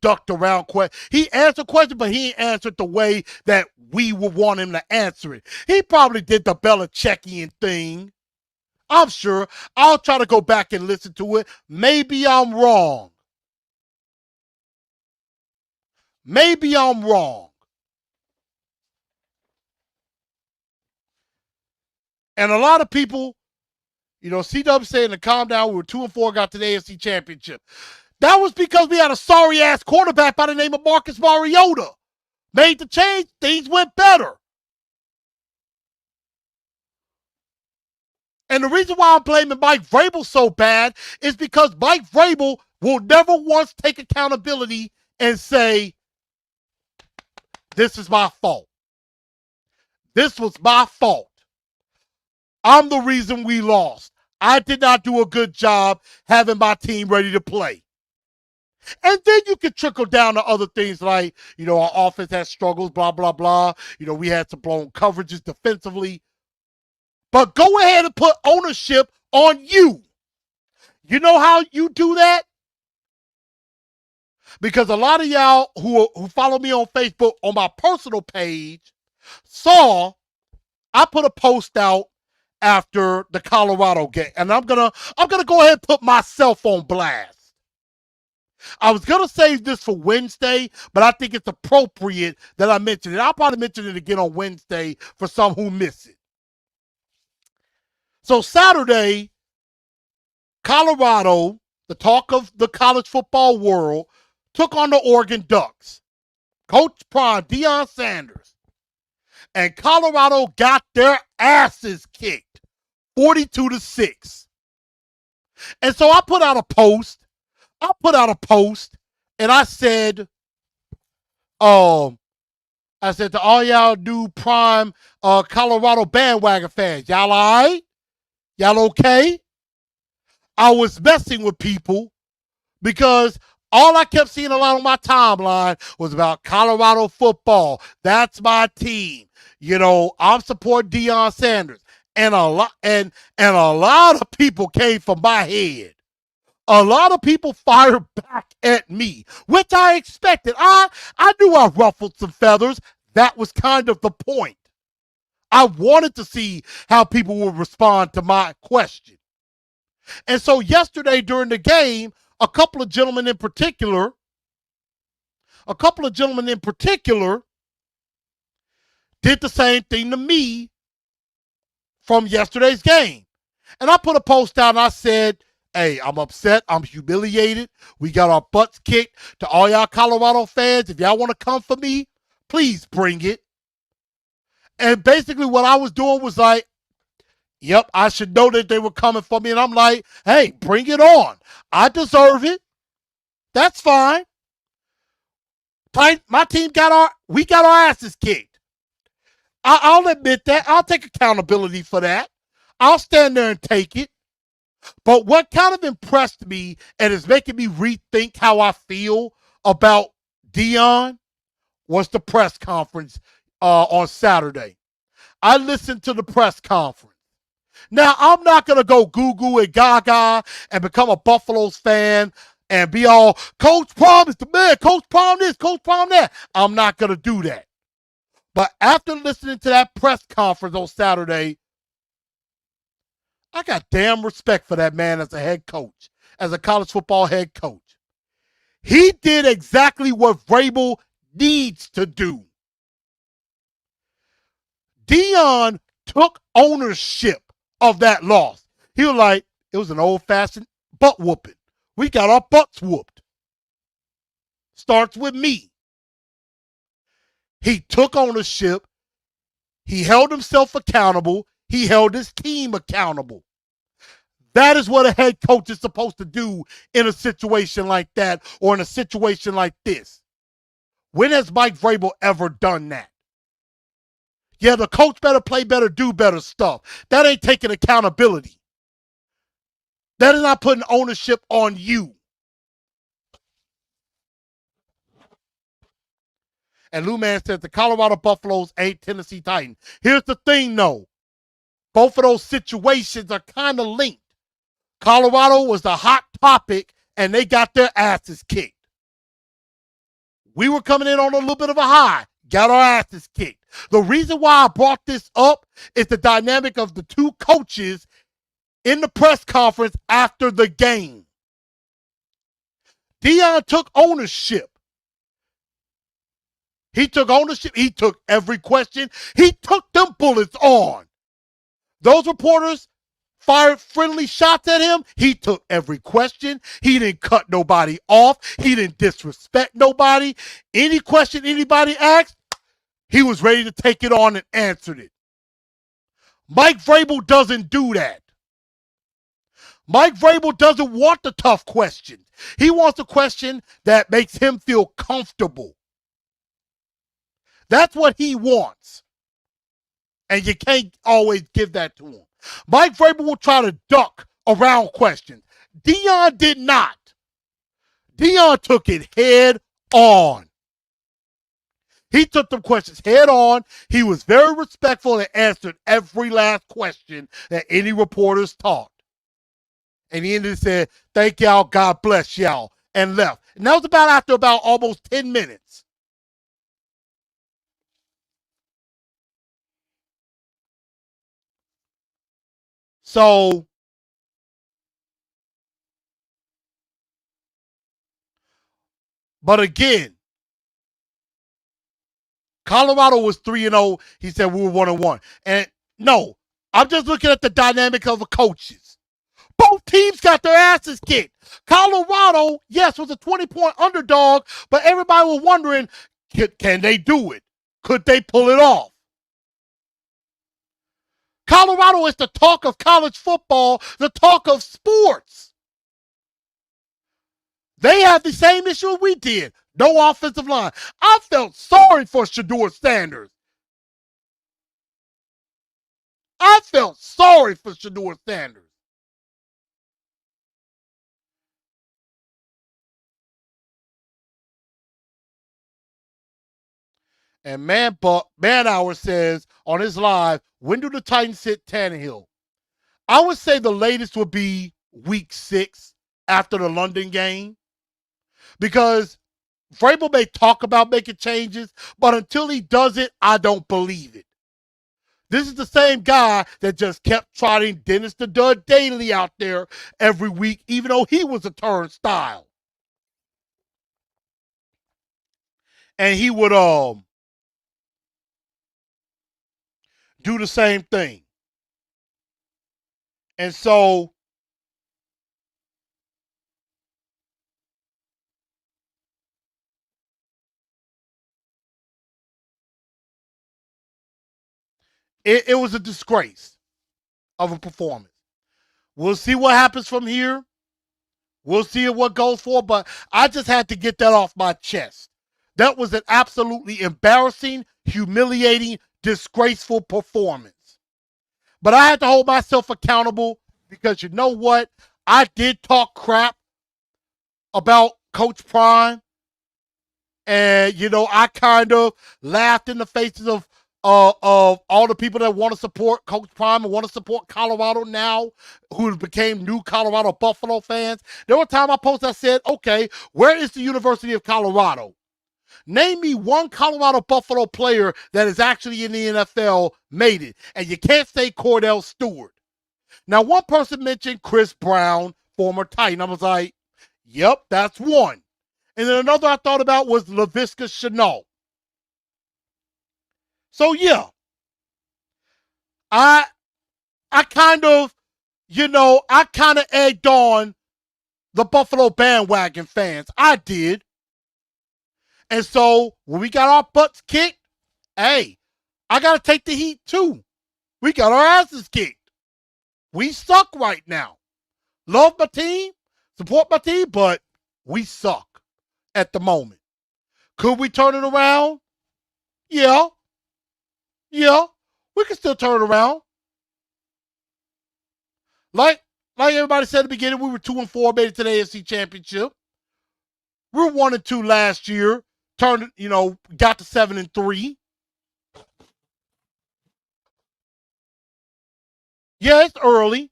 ducked around. He answered questions, but he answered the way that we would want him to answer it. He probably did the Belichickian thing. I'm sure. I'll try to go back and listen to it. Maybe I'm wrong. Maybe I'm wrong. And a lot of people, CW saying to calm down, we were 2-4, got to the AFC Championship. That was because we had a sorry-ass quarterback by the name of Marcus Mariota. Made the change, things went better. And the reason why I'm blaming Mike Vrabel so bad is because Mike Vrabel will never once take accountability and say, this is my fault. This was my fault. I'm the reason we lost. I did not do a good job having my team ready to play. And then you can trickle down to other things like, our offense has struggles, blah, blah, blah. We had some blown coverages defensively. But go ahead and put ownership on you. You know how you do that? Because a lot of y'all who follow me on Facebook on my personal page saw I put a post out after the Colorado game. And I'm gonna go ahead and put myself on blast. I was going to save this for Wednesday, but I think it's appropriate that I mention it. I'll probably mention it again on Wednesday for some who miss it. So Saturday, Colorado, the talk of the college football world, took on the Oregon Ducks. Coach Prime, Deion Sanders, and Colorado got their asses kicked, 42-6. And so I put out a post. And I said, to all y'all new Prime Colorado bandwagon fans, y'all all right? Y'all okay? I was messing with people because all I kept seeing a lot on my timeline was about Colorado football. That's my team. You know, I'm supporting Deion Sanders. And a lot of people came from my head. A lot of people fired back at me, which I expected. I knew I ruffled some feathers. That was kind of the point. I wanted to see how people would respond to my question. And so yesterday during the game, a couple of gentlemen in particular did the same thing to me from yesterday's game. And I put a post out and I said, hey, I'm upset. I'm humiliated. We got our butts kicked. To all y'all Colorado fans, if y'all want to come for me, please bring it. And basically what I was doing was like, yep, I should know that they were coming for me. And I'm like, hey, bring it on. I deserve it. That's fine. My team got our asses kicked. I'll admit that. I'll take accountability for that. I'll stand there and take it. But what kind of impressed me and is making me rethink how I feel about Deion was the press conference on Saturday. I listened to the press conference. Now, I'm not going to go goo-goo and gaga and become a Buffaloes fan and be all, Coach Prom is the man, Coach Prom this, Coach Prom that. I'm not going to do that. But after listening to that press conference on Saturday, I got damn respect for that man as a head coach, as a college football head coach. He did exactly what Vrabel needs to do. Deion took ownership of that loss. He was like, it was an old-fashioned butt whooping. We got our butts whooped. Starts with me. He took ownership. He held himself accountable. He held his team accountable. That is what a head coach is supposed to do in a situation like that or in a situation like this. When has Mike Vrabel ever done that? Yeah, the coach better play better, do better stuff. That ain't taking accountability. That is not putting ownership on you. And Lou Man says the Colorado Buffaloes ain't Tennessee Titans. Here's the thing, though. Both of those situations are kind of linked. Colorado was the hot topic, and they got their asses kicked. We were coming in on a little bit of a high, got our asses kicked. The reason why I brought this up is the dynamic of the two coaches in the press conference after the game. Deion took ownership. He took ownership. He took every question. He took them bullets on. Those reporters fired friendly shots at him. He took every question. He didn't cut nobody off. He didn't disrespect nobody. Any question anybody asked, he was ready to take it on and answered it. Mike Vrabel doesn't do that. Mike Vrabel doesn't want the tough questions. He wants a question that makes him feel comfortable. That's what he wants. And you can't always give that to him. Mike Vrabel will try to duck around questions. Deion did not. Deion took it head on. He took the questions head on. He was very respectful and answered every last question that any reporters taught. And he ended and said, thank y'all, God bless y'all, and left. And that was after almost 10 minutes. So But again, Colorado was 3-0. He said we were 1-1. And no, I'm just looking at the dynamic of the coaches. Both teams got their asses kicked. Colorado, yes, was a 20-point underdog, but everybody was wondering, can they do it? Could they pull it off? Colorado is the talk of college football, the talk of sports. They have the same issue we did. No offensive line. I felt sorry for Shedeur Sanders. I felt sorry for Shedeur Sanders. And Man Hour says on his live, when do the Titans sit Tannehill? I would say the latest would be week 6 after the London game. Because Vrabel may talk about making changes, but until he does it, I don't believe it. This is the same guy that just kept trotting Dennis the Dud Daily out there every week, even though he was a turnstile. And he would do the same thing. And so it was a disgrace of a performance. We'll see what happens from here. We'll see what goes for, but I just had to get that off my chest. That was an absolutely embarrassing, humiliating, disgraceful performance. But I had to hold myself accountable because you know what? I did talk crap about Coach Prime. And, I kind of laughed in the faces of all the people that want to support Coach Prime and want to support Colorado now, who became new Colorado Buffalo fans. There was a time I posted, I said, okay, where is the University of Colorado? Name me one Colorado Buffalo player that is actually in the NFL made it. And you can't say Cordell Stewart. Now, one person mentioned Chris Brown, former Titan. I was like, yep, that's one. And then another I thought about was Laviska Shenault. So, yeah. I kind of, egged on the Buffalo bandwagon fans. I did. And so, when we got our butts kicked, hey, I got to take the heat too. We got our asses kicked. We suck right now. Love my team, support my team, but we suck at the moment. Could we turn it around? Yeah. Yeah. We can still turn it around. Like everybody said at the beginning, we were 2-4, made it to the AFC Championship. We were 1-2 last year. Got to 7-3. Yeah, it's early.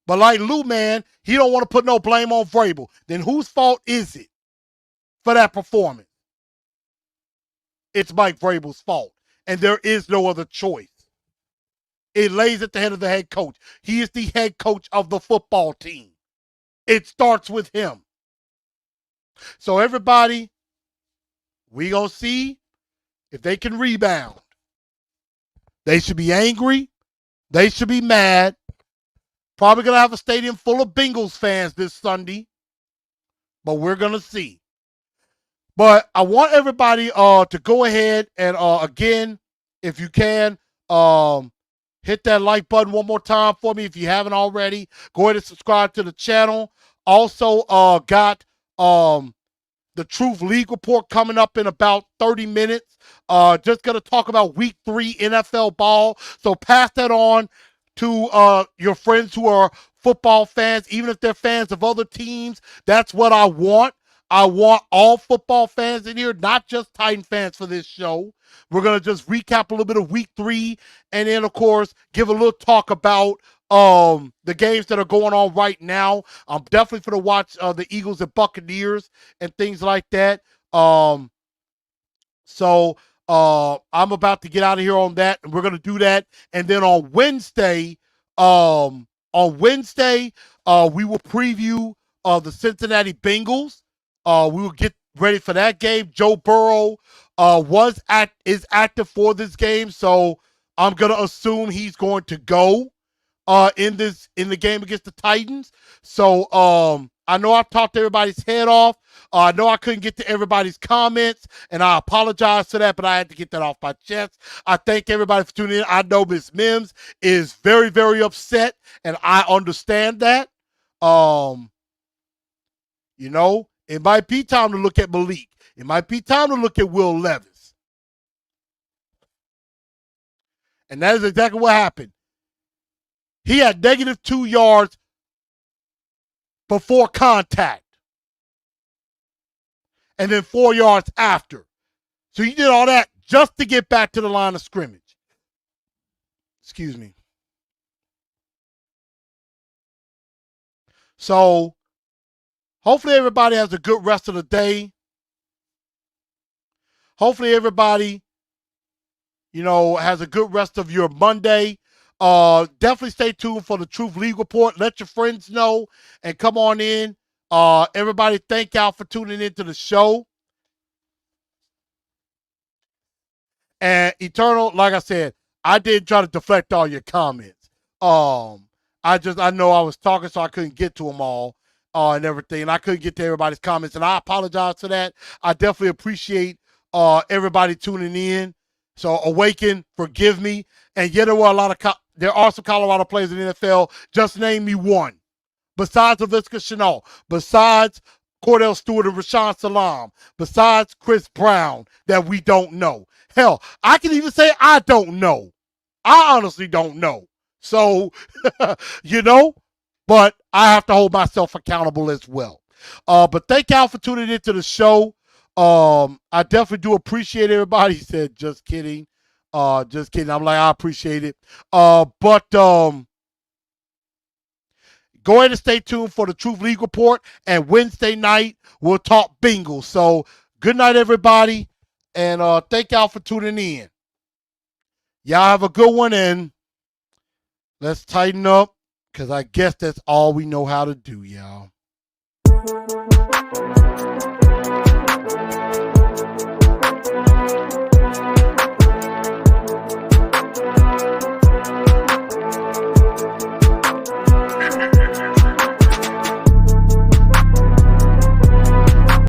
But like Lou, man, he don't want to put no blame on Vrabel. Then whose fault is it for that performance? It's Mike Vrabel's fault. And there is no other choice. It lays at the head of the head coach. He is the head coach of the football team. It starts with him. So everybody, we gonna see if they can rebound. They should be angry. They should be mad. Probably gonna have a stadium full of Bengals fans this Sunday. But we're gonna see. But I want everybody to go ahead and again, if you can, hit that like button one more time for me if you haven't already. Go ahead and subscribe to the channel. Also got the Truth League report coming up in about 30 minutes. Just going to talk about week 3 NFL ball. So pass that on to your friends who are football fans, even if they're fans of other teams. That's what I want. I want all football fans in here, not just Titan fans for this show. We're going to just recap a little bit of week 3 and then, of course, give a little talk about the games that are going on right now. I'm definitely going to watch the Eagles and Buccaneers and things like that. So I'm about to get out of here on that, and we're going to do that. And then on Wednesday, we will preview the Cincinnati Bengals We will get ready for that game. Joe Burrow is active for this game, so I'm gonna assume he's going to go in the game against the Titans. So I know I talked everybody's head off. I know I couldn't get to everybody's comments, and I apologize for that, but I had to get that off my chest. I thank everybody for tuning in. I know Miss Mims is very, very upset, and I understand that. You know, it might be time to look at Malik. It might be time to look at Will Levis. And that is exactly what happened. He had -2 yards before contact. And then 4 yards after. So he did all that just to get back to the line of scrimmage. Excuse me. So hopefully everybody has a good rest of the day. Hopefully everybody, has a good rest of your Monday. Definitely stay tuned for the Truth League Report. Let your friends know and come on in. Everybody, thank y'all for tuning into the show. And Eternal, like I said, I did try to deflect all your comments. I know I was talking, so I couldn't get to them all and everything. And I couldn't get to everybody's comments, and I apologize for that. I definitely appreciate everybody tuning in. So Awaken, forgive me. And yet there are some Colorado players in the NFL. Just name me one. Besides Laviska Shenault, besides Cordell Stewart and Rashawn Salam, besides Chris Brown that we don't know. Hell, I can even say I don't know. I honestly don't know. So, but I have to hold myself accountable as well. But thank y'all for tuning into the show. I definitely do appreciate everybody. He said, just kidding. Just kidding. I'm like, I appreciate it. But go ahead and stay tuned for the Truth League Report. And Wednesday night, we'll talk Bengals. So good night, everybody. And thank y'all for tuning in. Y'all have a good one, and let's tighten up, because I guess that's all we know how to do, y'all.